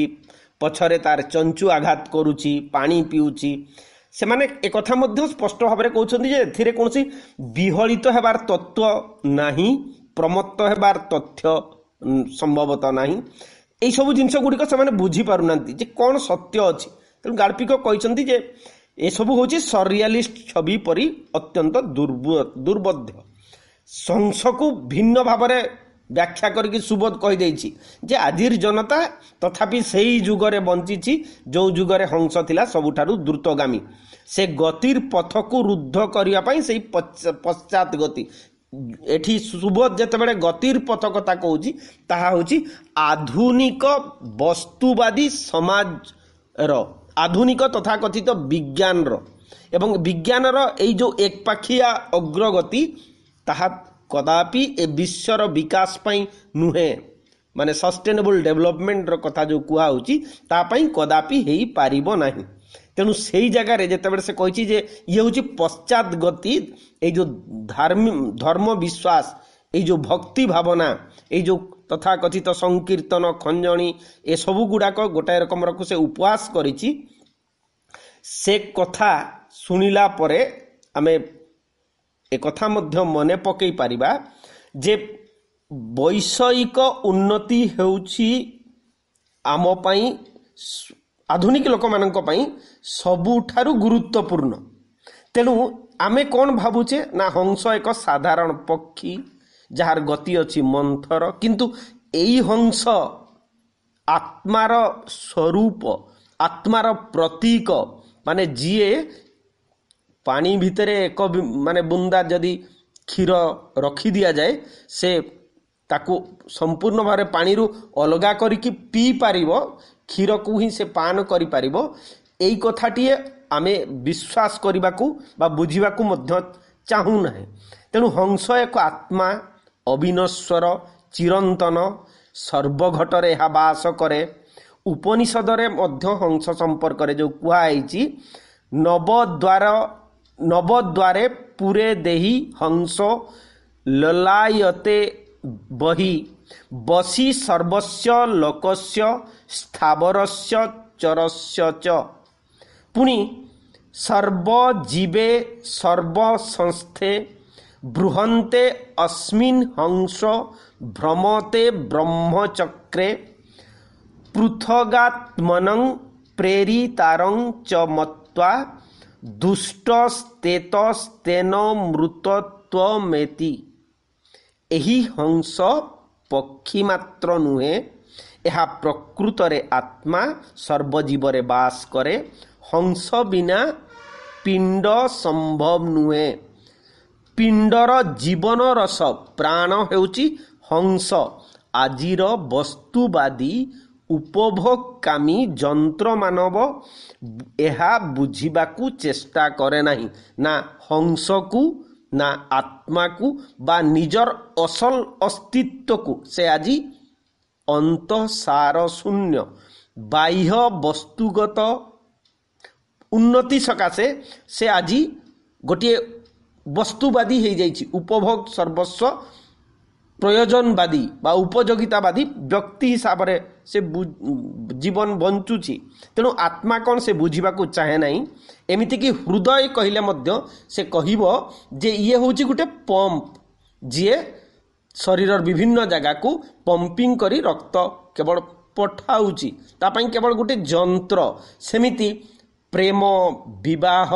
ପଛରେ ତାର ଚଞ୍ଚୁ ଆଘାତ କରୁଛି, ପାଣି ପିଉଛି, ସେମାନେ ଏକଥା ମଧ୍ୟ ସ୍ପଷ୍ଟ ଭାବରେ କହୁଛନ୍ତି ଯେ ଏଥିରେ କୌଣସି ବିହଳିତ ହେବାର ତତ୍ତ୍ୱ ନାହିଁ, ପ୍ରମତ୍ତ ହେବାର ତଥ୍ୟ ସମ୍ଭବତଃ ନାହିଁ। ଏଇସବୁ ଜିନିଷ ଗୁଡ଼ିକ ସେମାନେ ବୁଝିପାରୁନାହାନ୍ତି ଯେ କ'ଣ ସତ୍ୟ ଅଛି। ତେଣୁ ଗାଳ୍ପିକ କହିଛନ୍ତି ଯେ ଏସବୁ ହେଉଛି ସରିଆଲିଷ୍ଟ ଛବି ପରି ଅତ୍ୟନ୍ତ ଦୁର୍ବୋଧ୍ୟ। ହଂସକୁ ଭିନ୍ନ ଭାବରେ ବ୍ୟାଖ୍ୟା କରିକି ସୁବୋଧ କହିଦେଇଛି ଯେ ଆଜିର ଜନତା ତଥାପି ସେଇ ଯୁଗରେ ବଞ୍ଚିଛି ଯେଉଁ ଯୁଗରେ ହଂସ ଥିଲା ସବୁଠାରୁ ଦ୍ରୁତଗାମୀ। ସେ ଗତିର ପଥକୁ ରୁଦ୍ଧ କରିବା ପାଇଁ ସେଇ ପଶ୍ଚାତ ଗତି। ଏଠି ସୁବୋଧ ଯେତେବେଳେ ଗତିର ପଥ କଥା କହୁଛି ତାହା ହେଉଛି ଆଧୁନିକ ବସ୍ତୁବାଦୀ ସମାଜର, ଆଧୁନିକ ତଥାକଥିତ ବିଜ୍ଞାନର, ଏବଂ ବିଜ୍ଞାନର ଏଇ ଯେଉଁ ଏକପାଖିଆ ଅଗ୍ରଗତି ତାହା କଦାପି ଏ ବିଶ୍ୱର ବିକାଶ ପାଇଁ ନୁହେଁ, ମାନେ ସଷ୍ଟେନେବଲ୍ ଡେଭଲପମେଣ୍ଟର କଥା ଯେଉଁ କୁହାହେଉଛି ତା ପାଇଁ କଦାପି ହେଇପାରିବ ନାହିଁ। ତେଣୁ ସେଇ ଜାଗାରେ ଯେତେବେଳେ ସେ କହିଛି ଯେ ଇଏ ହେଉଛି ପଶ୍ଚାତ ଗତି, ଏଇ ଯେଉଁ ଧର୍ମ ବିଶ୍ୱାସ, ଏଇ ଯେଉଁ ଭକ୍ତି ଭାବନା, ଏଇ ଯେଉଁ ତଥାକଥିତ ସଂକୀର୍ତ୍ତନ, ଖଞ୍ଜଣି, ଏସବୁ ଗୁଡ଼ାକ ଗୋଟାଏ ରକମର ସେ ଉପହାସ କରିଛି। ସେ କଥା ଶୁଣିଲା ପରେ ଆମେ ଏକଥା ମଧ୍ୟ ମନେ ପକାଇ ପାରିବା ଯେ ବୈଷୟିକ ଉନ୍ନତି ହେଉଛି ଆମ ପାଇଁ, ଆଧୁନିକ ଲୋକମାନଙ୍କ ପାଇଁ ସବୁଠାରୁ ଗୁରୁତ୍ୱପୂର୍ଣ୍ଣ। ତେଣୁ ଆମେ କ'ଣ ଭାବୁଛେ ନା ହଂସ ଏକ ସାଧାରଣ ପକ୍ଷୀ ଯାହାର ଗତି ଅଛି ମନ୍ଥର, କିନ୍ତୁ ଏଇ ହଂସ ଆତ୍ମାର ସ୍ୱରୂପ, ଆତ୍ମାର ପ୍ରତୀକ। ମାନେ ଯିଏ ପାଣି ଭିତରେ ଏକ ମାନେ ବୁନ୍ଦା ଯଦି କ୍ଷୀର ରଖି ଦିଆଯାଏ ସେ ତାକୁ ସମ୍ପୂର୍ଣ୍ଣ ଭାବରେ ପାଣିରୁ ଅଲଗା କରିକି ପିଇ ପାରିବ, କ୍ଷୀରକୁ ହିଁ ସେ ପାନ କରିପାରିବ। ଏଇ କଥାଟିଏ ଆମେ ବିଶ୍ୱାସ କରିବାକୁ ବା ବୁଝିବାକୁ ମଧ୍ୟ ଚାହୁଁନାହିଁ। ତେଣୁ ହଂସ ଏକ ଆତ୍ମା, ଅବିନଶ୍ୱର, ଚିରନ୍ତନ, ସର୍ବଘଟରେ ଏହା ବାସ କରେ। ଉପନିଷଦରେ ମଧ୍ୟ ହଂସ ସମ୍ପର୍କରେ ଯେଉଁ କୁହାଯାଇଛି, ନବଦ୍ୱାରେ ପୁରେ ଦେହି ହଂସ ଲଲାୟତେ ବହି ବସି ସର୍ବସ୍ୟ ଲୋକସ୍ୟ ସ୍ଥାବରସ୍ୟ ଚରସ୍ୟ ଚ। ପୁଣି ସର୍ବଜୀବେ ସର୍ବସଂସ୍ଥେ ବୃହନ୍ତେ ଅସ୍ମିନ୍ ହଂସ ଭ୍ରମତେ ବ୍ରହ୍ମଚକ୍ରେ ପୃଥଗାତ୍ମନଂ ପ୍ରେରିତାରଂ ଚ ମତ୍ୱା ଦୁଷ୍ଟସ୍ତେତସ୍ତେନ ମୃତତ୍ୱମେତି। ଏହି ହଂସ ପକ୍ଷୀ ମାତ୍ର ନୁହେଁ, ଏହା ପ୍ରକୃତରେ ଆତ୍ମା, ସର୍ବଜୀବରେ ବାସ କରେ। ହଂସ ବିନା ପିଣ୍ଡ ସମ୍ଭବ ନୁହେଁ। ପିଣ୍ଡର ଜୀବନ ରସ ପ୍ରାଣ ହେଉଛି ହଂସ। ଆଜିର ବସ୍ତୁବାଦୀ ଉପଭୋଗକାମୀ ଯନ୍ତ୍ରମାନବ ଏହା ବୁଝିବାକୁ ଚେଷ୍ଟା କରେ ନାହିଁ, ନା ହଂସକୁ, ନା ଆତ୍ମାକୁ ବା ନିଜର ଅସଲ ଅସ୍ତିତ୍ୱକୁ। ସେ ଆଜି ଅନ୍ତଃସାର ଶୂନ୍ୟ, ବାହ୍ୟ ବସ୍ତୁଗତ ଉନ୍ନତି ସକାଶେ ସେ ଆଜି ଗୋଟିଏ ବସ୍ତୁବାଦୀ ହେଇଯାଇଛି, ଉପଭୋଗ ସର୍ବସ୍ୱ ପ୍ରୟୋଜନବାଦୀ ବା ଉପଯୋଗିତାବାଦୀ ବ୍ୟକ୍ତି ହିସାବରେ ସେ ଜୀବନ ବଞ୍ଚୁଛି। ତେଣୁ ଆତ୍ମା କ'ଣ ସେ ବୁଝିବାକୁ ଚାହେଁ ନାହିଁ। ଏମିତିକି ହୃଦୟ କହିଲେ ମଧ୍ୟ ସେ କହିବ ଯେ ଇଏ ହେଉଛି ଗୋଟେ ପମ୍ପ, ଯିଏ ଶରୀରର ବିଭିନ୍ନ ଜାଗାକୁ ପମ୍ପିଂ କରି ରକ୍ତ କେବଳ ପଠାଉଛି, ତା ପାଇଁ କେବଳ ଗୋଟେ ଯନ୍ତ୍ର। ସେମିତି ପ୍ରେମ, ବିବାହ,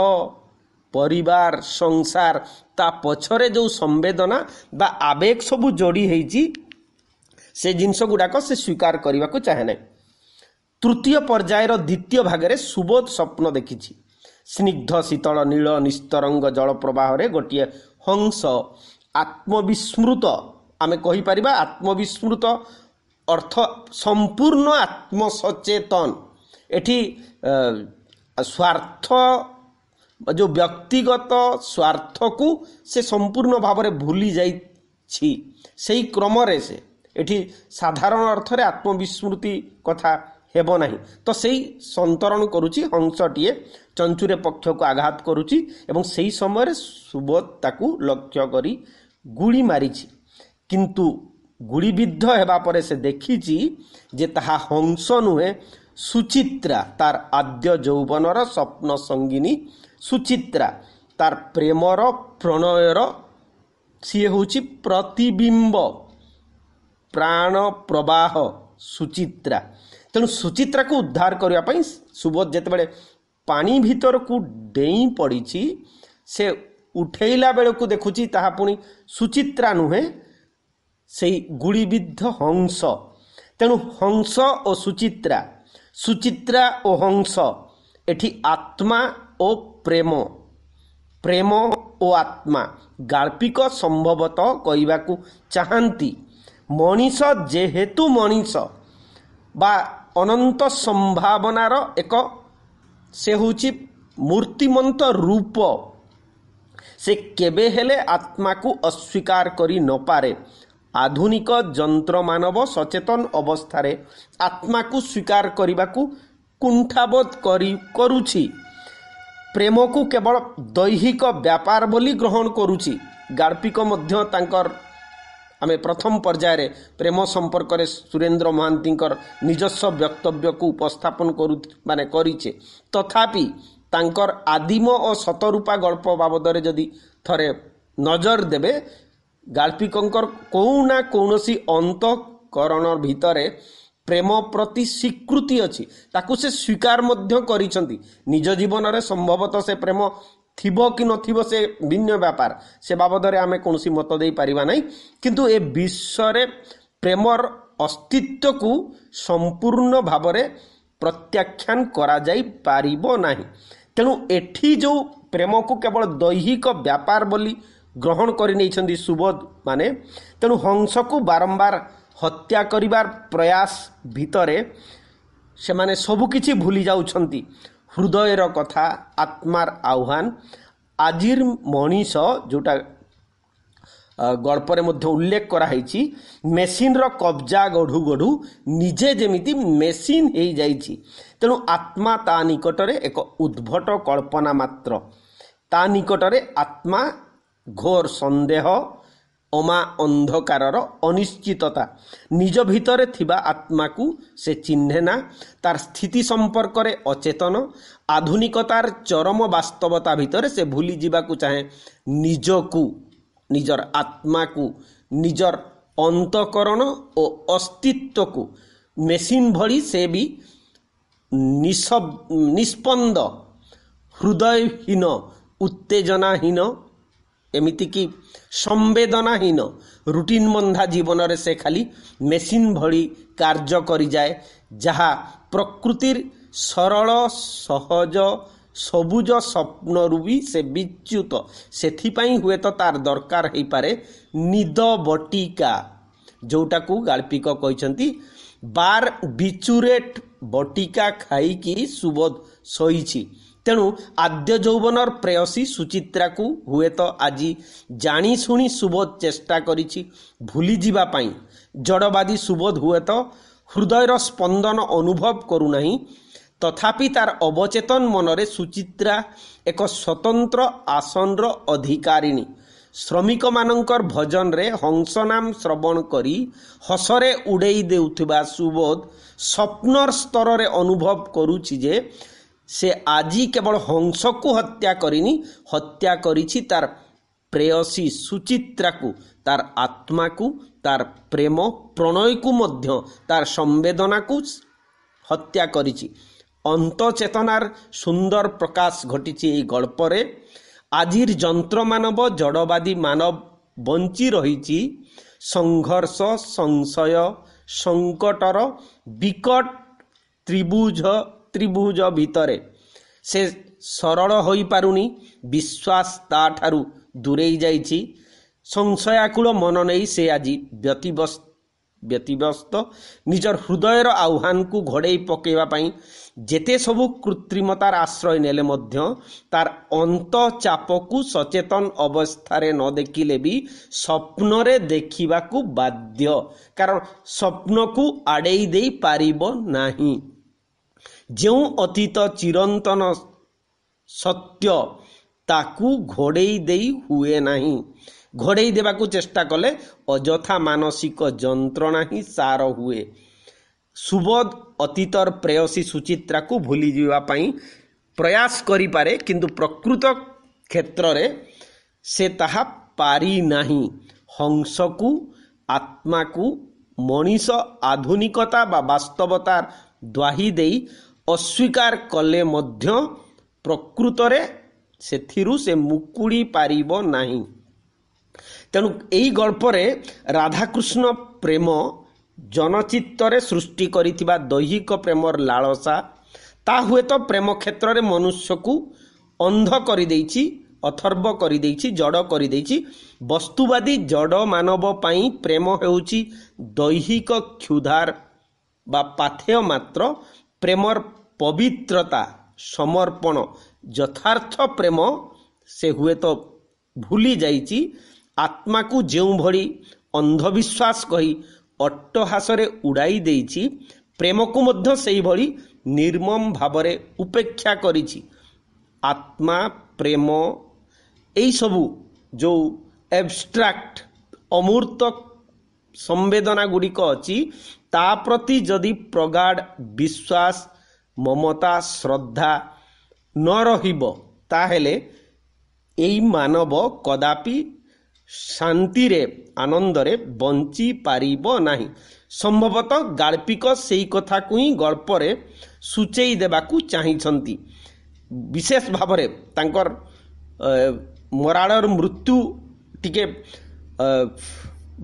ପରିବାର, ସଂସାର, ତା ପଛରେ ଯେଉଁ ସମ୍ବେଦନା ବା ଆବେଗ ସବୁ ଯୋଡ଼ି ହେଇଛି, ସେ ଜିନିଷ ଗୁଡ଼ାକ ସେ ସ୍ୱୀକାର କରିବାକୁ ଚାହେଁ ନାହିଁ। ତୃତୀୟ ପର୍ଯ୍ୟାୟର ଦ୍ୱିତୀୟ ଭାଗରେ ସୁବୋଧ ସ୍ୱପ୍ନ ଦେଖିଛି। ସ୍ନିଗ୍ଧ ଶୀତଳ ନୀଳ ନିସ୍ତରଙ୍ଗ ଜଳପ୍ରବାହରେ ଗୋଟିଏ ହଂସ ଆତ୍ମବିସ୍ମୃତ, ଆମେ କହିପାରିବା ଆତ୍ମବିସ୍ମୃତ ଅର୍ଥ ସମ୍ପୂର୍ଣ୍ଣ ଆତ୍ମସଚେତନ, ଏଠି ସ୍ୱାର୍ଥ ଯେଉଁ ବ୍ୟକ୍ତିଗତ ସ୍ୱାର୍ଥକୁ ସେ ସମ୍ପୂର୍ଣ୍ଣ ଭାବରେ ଭୁଲି ଯାଇଛି। ସେହି କ୍ରମରେ ସେ ଏଠି ସାଧାରଣ ଅର୍ଥରେ ଆତ୍ମବିସ୍ମୃତି କଥା ହେବ ନାହିଁ। ତ ସେଇ ସନ୍ତରଣ କରୁଛି, ହଂସଟିଏ ଚଞ୍ଚୁରେ ପକ୍ଷକୁ ଆଘାତ କରୁଛି ଏବଂ ସେହି ସମୟରେ ସୁବୋଧ ତାକୁ ଲକ୍ଷ୍ୟ କରି ଗୁଳି ମାରିଛି। କିନ୍ତୁ ଗୁଳିବିଦ୍ଧ ହେବା ପରେ ସେ ଦେଖିଛି ଯେ ତାହା ହଂସ ନୁହେଁ, ସୁଚିତ୍ରା, ତାର ଆଦ୍ୟ ଯୌବନର ସ୍ୱପ୍ନ ସଙ୍ଗିନୀ ସୁଚିତ୍ରା, ତାର ପ୍ରେମର ପ୍ରଣୟର ସିଏ ହେଉଛି ପ୍ରତିବିମ୍ବ, ପ୍ରାଣ ପ୍ରବାହ ସୁଚିତ୍ରା। ତେଣୁ ସୁଚିତ୍ରାକୁ ଉଦ୍ଧାର କରିବା ପାଇଁ ସୁବୋଧ ଯେତେବେଳେ ପାଣି ଭିତରକୁ ଡେଇଁ ପଡ଼ିଛି, ସେ ଉଠେଇଲା ବେଳକୁ ଦେଖୁଛି ତାହା ପୁଣି ସୁଚିତ୍ରା ନୁହେଁ, ସେଇ ଗୁଳିବିଦ୍ଧ ହଂସ। ତେଣୁ ହଂସ ଓ ସୁଚିତ୍ରା, ସୁଚିତ୍ରା ଓ ହଂସ, ଏଠି ଆତ୍ମା ଓ ପ୍ରେମ, ପ୍ରେମ ଓ ଆତ୍ମା। ଗାଳ୍ପିକ ସମ୍ଭବତଃ କହିବାକୁ ଚାହାନ୍ତି ମଣିଷ ଯେହେତୁ ମଣିଷ ବା ଅନନ୍ତ ସମ୍ଭାବନାର ଏକ ସେ ହେଉଛି ମୂର୍ତ୍ତିମନ୍ତ ରୂପ, ସେ କେବେ ହେଲେ ଆତ୍ମାକୁ ଅସ୍ୱୀକାର କରି ନପାରେ। ଆଧୁନିକ ଯନ୍ତ୍ରମାନବ ସଚେତନ ଅବସ୍ଥାରେ ଆତ୍ମାକୁ ସ୍ୱୀକାର କରିବାକୁ କୁଣ୍ଠାବୋଧ କରୁଛି, ପ୍ରେମକୁ କେବଳ ଦୈହିକ ବ୍ୟାପାର ବୋଲି ଗ୍ରହଣ କରୁଛି। ଗାଳ୍ପିକ ମଧ୍ୟ ତାଙ୍କର ଆମେ ପ୍ରଥମ ପର୍ଯ୍ୟାୟରେ ପ୍ରେମ ସମ୍ପର୍କରେ ସୁରେନ୍ଦ୍ର ମହାନ୍ତିଙ୍କର ନିଜସ୍ୱ ବକ୍ତବ୍ୟକୁ ଉପସ୍ଥାପନ କରିଛେ। ତଥାପି ତାଙ୍କର ଆଦିମ ଓ ଶତରୂପା ଗଳ୍ପ ବାବଦରେ ଯଦି ଥରେ ନଜର ଦେବେ, ଗାଳ୍ପିକଙ୍କର କେଉଁ ନା କୌଣସି ଅନ୍ତଃକରଣ ଭିତରେ ପ୍ରେମ ପ୍ରତି ସ୍ୱୀକୃତି ଅଛି, ତାକୁ ସେ ସ୍ୱୀକାର ମଧ୍ୟ କରିଛନ୍ତି। ନିଜ ଜୀବନରେ ସମ୍ଭବତଃ ସେ ପ୍ରେମ ଥିବ କି ନଥିବ ସେ ଭିନ୍ନ ବ୍ୟାପାର, ସେ ବାବଦରେ ଆମେ କୌଣସି ମତ ଦେଇପାରିବା ନାହିଁ। କିନ୍ତୁ ଏ ବିଶ୍ୱରେ ପ୍ରେମର ଅସ୍ତିତ୍ୱକୁ ସମ୍ପୂର୍ଣ୍ଣ ଭାବରେ ପ୍ରତ୍ୟାଖ୍ୟାନ କରାଯାଇପାରିବ ନାହିଁ। ତେଣୁ ଏଠି ଯେଉଁ ପ୍ରେମକୁ କେବଳ ଦୈହିକ ବ୍ୟାପାର ବୋଲି ଗ୍ରହଣ କରିନେଇଛନ୍ତି ସୁବୋଧ ମାନେ, ତେଣୁ ହଂସକୁ ବାରମ୍ବାର ହତ୍ୟା କରିବାର ପ୍ରୟାସ ଭିତରେ ସେମାନେ ସବୁକିଛି ଭୁଲି ଯାଉଛନ୍ତି। ହୃଦୟର କଥା, ଆତ୍ମାର ଆହ୍ୱାନ। ଆଜିର ମଣିଷ, ଯେଉଁଟା ଗଳ୍ପରେ ମଧ୍ୟ ଉଲ୍ଲେଖ କରାହେଇଛି, ମେସିନ୍ର କବ୍ଜା ଗଢ଼ୁ ଗଢ଼ୁ ନିଜେ ଯେମିତି ମେସିନ୍ ହେଇଯାଇଛି। ତେଣୁ ଆତ୍ମା ତା ନିକଟରେ ଏକ ଉଦ୍ଭଟ କଳ୍ପନା ମାତ୍ର। ତା ନିକଟରେ ଆତ୍ମା ଘୋର ସନ୍ଦେହ, ଅମା ଅନ୍ଧକାରର ଅନିଶ୍ଚିତତା। ନିଜ ଭିତରେ ଥିବା ଆତ୍ମାକୁ ସେ ଚିହ୍ନେ ନା, ତାର ସ୍ଥିତି ସମ୍ପର୍କରେ ଅଚେତନ। ଆଧୁନିକତାର ଚରମ ବାସ୍ତବତା ଭିତରେ ସେ ଭୁଲି ଯିବାକୁ ଚାହେଁ ନିଜକୁ, ନିଜର ଆତ୍ମାକୁ, ନିଜର ଅନ୍ତଃକରଣ ଓ ଅସ୍ତିତ୍ୱକୁ। ମେସିନ୍ ଭଳି ସେ ବି ନିସ୍ପନ୍ଦ, ହୃଦୟହୀନ, ଉତ୍ତେଜନାହୀନ, ଏମିତିକି ସମ୍ବେଦନାହୀନ। ରୁଟିନ୍ ବନ୍ଧା ଜୀବନରେ ସେ ଖାଲି ମେସିନ୍ ଭଳି କାର୍ଯ୍ୟ କରିଯାଏ, ଯାହା ପ୍ରକୃତିର ସରଳ ସହଜ ସବୁଜ ସ୍ୱପ୍ନରୁ ବି ସେ ବିଚ୍ୟୁତ। ସେଥିପାଇଁ ହୁଏତ ତାର ଦରକାର ହେଇପାରେ ନିଦ ବଟିକା, ଯେଉଁଟାକୁ ଗାଳ୍ପିକ କହିଛନ୍ତି ବାର ବିଚୁରେଟ୍ ବଟିକା ଖାଇକି ସୁବୋଧ ଶୋଇଛି। ତେଣୁ ଆଦ୍ୟ ଯୌବନର ପ୍ରେୟସୀ ସୁଚିତ୍ରାକୁ ହୁଏତ ଆଜି ଜାଣିଶୁଣି ସୁବୋଧ ଚେଷ୍ଟା କରିଛି ଭୁଲିଯିବା ପାଇଁ। ଜଡ଼ବାଦୀ ସୁବୋଧ ହୁଏତ ହୃଦୟର ସ୍ପନ୍ଦନ ଅନୁଭବ କରୁନାହିଁ, ତଥାପି ତାର ଅବଚେତନ ମନରେ ସୁଚିତ୍ରା ଏକ ସ୍ୱତନ୍ତ୍ର ଆସନର ଅଧିକାରିଣୀ। ଶ୍ରମିକମାନଙ୍କର ଭଜନରେ ହଂସ ନାମ ଶ୍ରବଣ କରି ହସରେ ଉଡ଼େଇ ଦେଉଥିବା ସୁବୋଧ ସ୍ୱପ୍ନର ସ୍ତରରେ ଅନୁଭବ କରୁଛି ଯେ ସେ ଆଜି କେବଳ ହଂସକୁ ହତ୍ୟା କରିନି, ହତ୍ୟା କରିଛି ତାର ପ୍ରେୟସୀ ସୁଚିତ୍ରାକୁ, ତାର ଆତ୍ମାକୁ, ତାର ପ୍ରେମ ପ୍ରଣୟକୁ ମଧ୍ୟ, ତାର ସମ୍ବେଦନାକୁ ହତ୍ୟା କରିଛି। ଅନ୍ତଃଚେତନାର ସୁନ୍ଦର ପ୍ରକାଶ ଘଟିଛି ଏହି ଗଳ୍ପରେ। ଆଜିର ଯନ୍ତ୍ରମାନବ, ଜଡ଼ବାଦୀ ମାନବ ବଞ୍ଚି ରହିଛି ସଂଘର୍ଷ, ସଂଶୟ, ସଙ୍କଟର ବିକଟ ତ୍ରିଭୁଜ ଭିତରେ। ସେ ସରଳ ହୋଇପାରୁନି, ବିଶ୍ୱାସ ତାଠାରୁ ଦୂରେଇ ଯାଇଛି। ସଂଶୟାକୁଳ ମନ ନେଇ ସେ ଆଜି ବ୍ୟତିବ୍ୟସ୍ତ ବ୍ୟତିବ୍ୟସ୍ତ ନିଜର ହୃଦୟର ଆହ୍ୱାନକୁ ଘୋଡ଼େଇ ପକାଇବା ପାଇଁ ଯେତେ ସବୁ କୃତ୍ରିମତାର ଆଶ୍ରୟ ନେଲେ ମଧ୍ୟ ତାର ଅନ୍ତଃଚାପକୁ ସଚେତନ ଅବସ୍ଥାରେ ନ ଦେଖିଲେ ବି ସ୍ୱପ୍ନରେ ଦେଖିବାକୁ ବାଧ୍ୟ, କାରଣ ସ୍ୱପ୍ନକୁ ଆଡ଼େଇ ଦେଇ ପାରିବ ନାହିଁ। ଯେଉଁ ଅତୀତ ଚିରନ୍ତନ ସତ୍ୟ ତାକୁ ଘୋଡ଼େଇ ଦେଇ ହୁଏ ନାହିଁ। ଘୋଡ଼େଇ ଦେବାକୁ ଚେଷ୍ଟା କଲେ ଅଯଥା ମାନସିକ ଯନ୍ତ୍ରଣା ହିଁ ସାର ହୁଏ। ସୁବୋଧ ଅତୀତର ପ୍ରେୟସୀ ସୁଚିତ୍ରାକୁ ଭୁଲିଯିବା ପାଇଁ ପ୍ରୟାସ କରିପାରେ, କିନ୍ତୁ ପ୍ରକୃତ କ୍ଷେତ୍ରରେ ସେ ତାହା ପାରି ନାହିଁ। ହଂସକୁ, ଆତ୍ମାକୁ ମଣିଷ ଆଧୁନିକତା ବା ବାସ୍ତବତାର ଦ୍ୱାହି ଦେଇ ଅସ୍ୱୀକାର କଲେ ମଧ୍ୟ ପ୍ରକୃତରେ ସେଥିରୁ ସେ ମୁକୁଳି ପାରିବ ନାହିଁ। ତେଣୁ ଏହି ଗଳ୍ପରେ ରାଧାକୃଷ୍ଣ ପ୍ରେମ ଜନଚିତ୍ତରେ ସୃଷ୍ଟି କରିଥିବା ଦୈହିକ ପ୍ରେମର ଲାଳସା ତା ହୁଏତ ପ୍ରେମ କ୍ଷେତ୍ରରେ ମନୁଷ୍ୟକୁ ଅନ୍ଧ କରିଦେଇଛି, ଅଥର୍ବ କରିଦେଇଛି, ଜଡ଼ କରିଦେଇଛି। ବସ୍ତୁବାଦୀ ଜଡ଼ ମାନବ ପାଇଁ ପ୍ରେମ ହେଉଛି ଦୈହିକ କ୍ଷୁଧାର ବା ପାଥେୟ ମାତ୍ର। ପ୍ରେମର ପବିତ୍ରତା, ସମର୍ପଣ, ଯଥାର୍ଥ ପ୍ରେମ ସେ ହୁଏତ ଭୁଲି ଯାଇଛି। ଆତ୍ମାକୁ ଯେଉଁଭଳି ଅନ୍ଧବିଶ୍ୱାସ କହି ଅଟ୍ଟହାସରେ ଉଡ଼ାଇ ଦେଇଛି, ପ୍ରେମକୁ ମଧ୍ୟ ସେହିଭଳି ନିର୍ମମ ଭାବରେ ଉପେକ୍ଷା କରିଛି। ଆତ୍ମା, ପ୍ରେମ ଏହିସବୁ ଯେଉଁ ଏବଷ୍ଟ୍ରାକ୍ଟ ଅମୂର୍ତ୍ତ ସମ୍ବେଦନା ଗୁଡ଼ିକ ଅଛି, ତା ପ୍ରତି ଯଦି ପ୍ରଗାଢ଼ ବିଶ୍ୱାସ, ମମତା, ଶ୍ରଦ୍ଧା ନ ରହିବ, ତାହେଲେ ଏହି ମାନବ କଦାପି ଶାନ୍ତିରେ, ଆନନ୍ଦରେ ବଞ୍ଚି ପାରିବ ନାହିଁ। ସମ୍ଭବତଃ ଗାଳ୍ପିକ ସେହି କଥାକୁ ହିଁ ଗଳ୍ପରେ ସୂଚେଇ ଦେବାକୁ ଚାହିଁଛନ୍ତି। ବିଶେଷ ଭାବରେ ତାଙ୍କର ମରାଳର ମୃତ୍ୟୁ ଟିକେ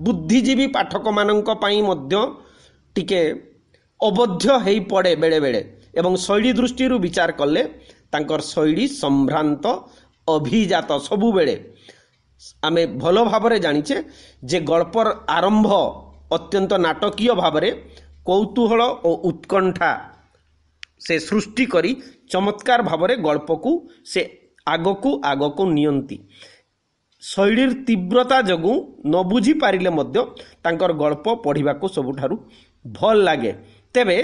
ବୁଦ୍ଧିଜୀବୀ ପାଠକମାନଙ୍କ ପାଇଁ ମଧ୍ୟ ଟିକେ ଅବୋଧ୍ୟ ହୋଇପଡ଼େ ବେଳେବେଳେ, ଏବଂ ଶୈଳୀ ଦୃଷ୍ଟିରୁ ବିଚାର କଲେ ତାଙ୍କର ଶୈଳୀ ସମ୍ଭ୍ରାନ୍ତ, ଅଭିଜାତ। ସବୁବେଳେ ଆମେ ଭଲ ଭାବରେ ଜାଣିଛେ ଯେ ଗଳ୍ପର ଆରମ୍ଭ ଅତ୍ୟନ୍ତ ନାଟକୀୟ ଭାବରେ କୌତୂହଳ ଓ ଉତ୍କଣ୍ଠା ସେ ସୃଷ୍ଟି କରି ଚମତ୍କାର ଭାବରେ ଗଳ୍ପକୁ ସେ ଆଗକୁ ନିଅନ୍ତି। ଶୈଳୀର ତୀବ୍ରତା ଯୋଗୁଁ ନ ବୁଝିପାରିଲେ ମଧ୍ୟ ତାଙ୍କର ଗଳ୍ପ ପଢ଼ିବାକୁ ସବୁଠାରୁ ଭଲ ଲାଗେ। ତେବେ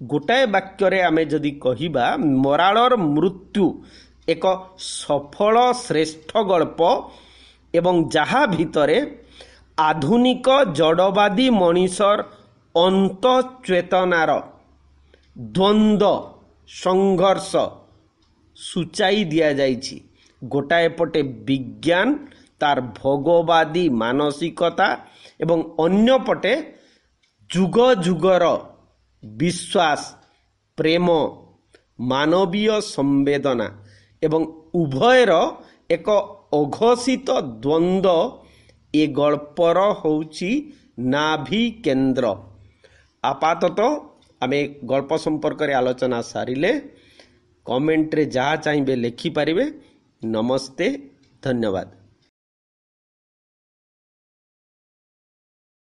ଗୋଟାଏ ବାକ୍ୟରେ ଆମେ ଯଦି କହିବା, ମରାଳର ମୃତ୍ୟୁ ଏକ ସଫଳ ଶ୍ରେଷ୍ଠ ଗଳ୍ପ ଏବଂ ଯାହା ଭିତରେ ଆଧୁନିକ ଜଡ଼ବାଦୀ ମଣିଷର ଅନ୍ତଃଚେତନାର ଦ୍ୱନ୍ଦ୍ୱ, ସଂଘର୍ଷ ସୂଚାଇ ଦିଆଯାଇଛି। ଗୋଟାଏ ପଟେ ବିଜ୍ଞାନ, ତାର ଭୋଗବାଦୀ ମାନସିକତା, ଏବଂ ଅନ୍ୟପଟେ ଯୁଗ ଯୁଗର ବିଶ୍ୱାସ, ପ୍ରେମ, ମାନବୀୟ ସମ୍ବେଦନା, ଏବଂ ଉଭୟର ଏକ ଅଘୋଷିତ ଦ୍ୱନ୍ଦ୍ୱ ଏ ଗଳ୍ପର ହେଉଛି ନାଭି କେନ୍ଦ୍ର। ଆପାତତଃ ଆମେ ଗଳ୍ପ ସମ୍ପର୍କରେ ଆଲୋଚନା ସାରିଲେ। କମେଣ୍ଟରେ ଯାହା ଚାହିଁବେ ଲେଖିପାରିବେ। ନମସ୍ତେ, ଧନ୍ୟବାଦ।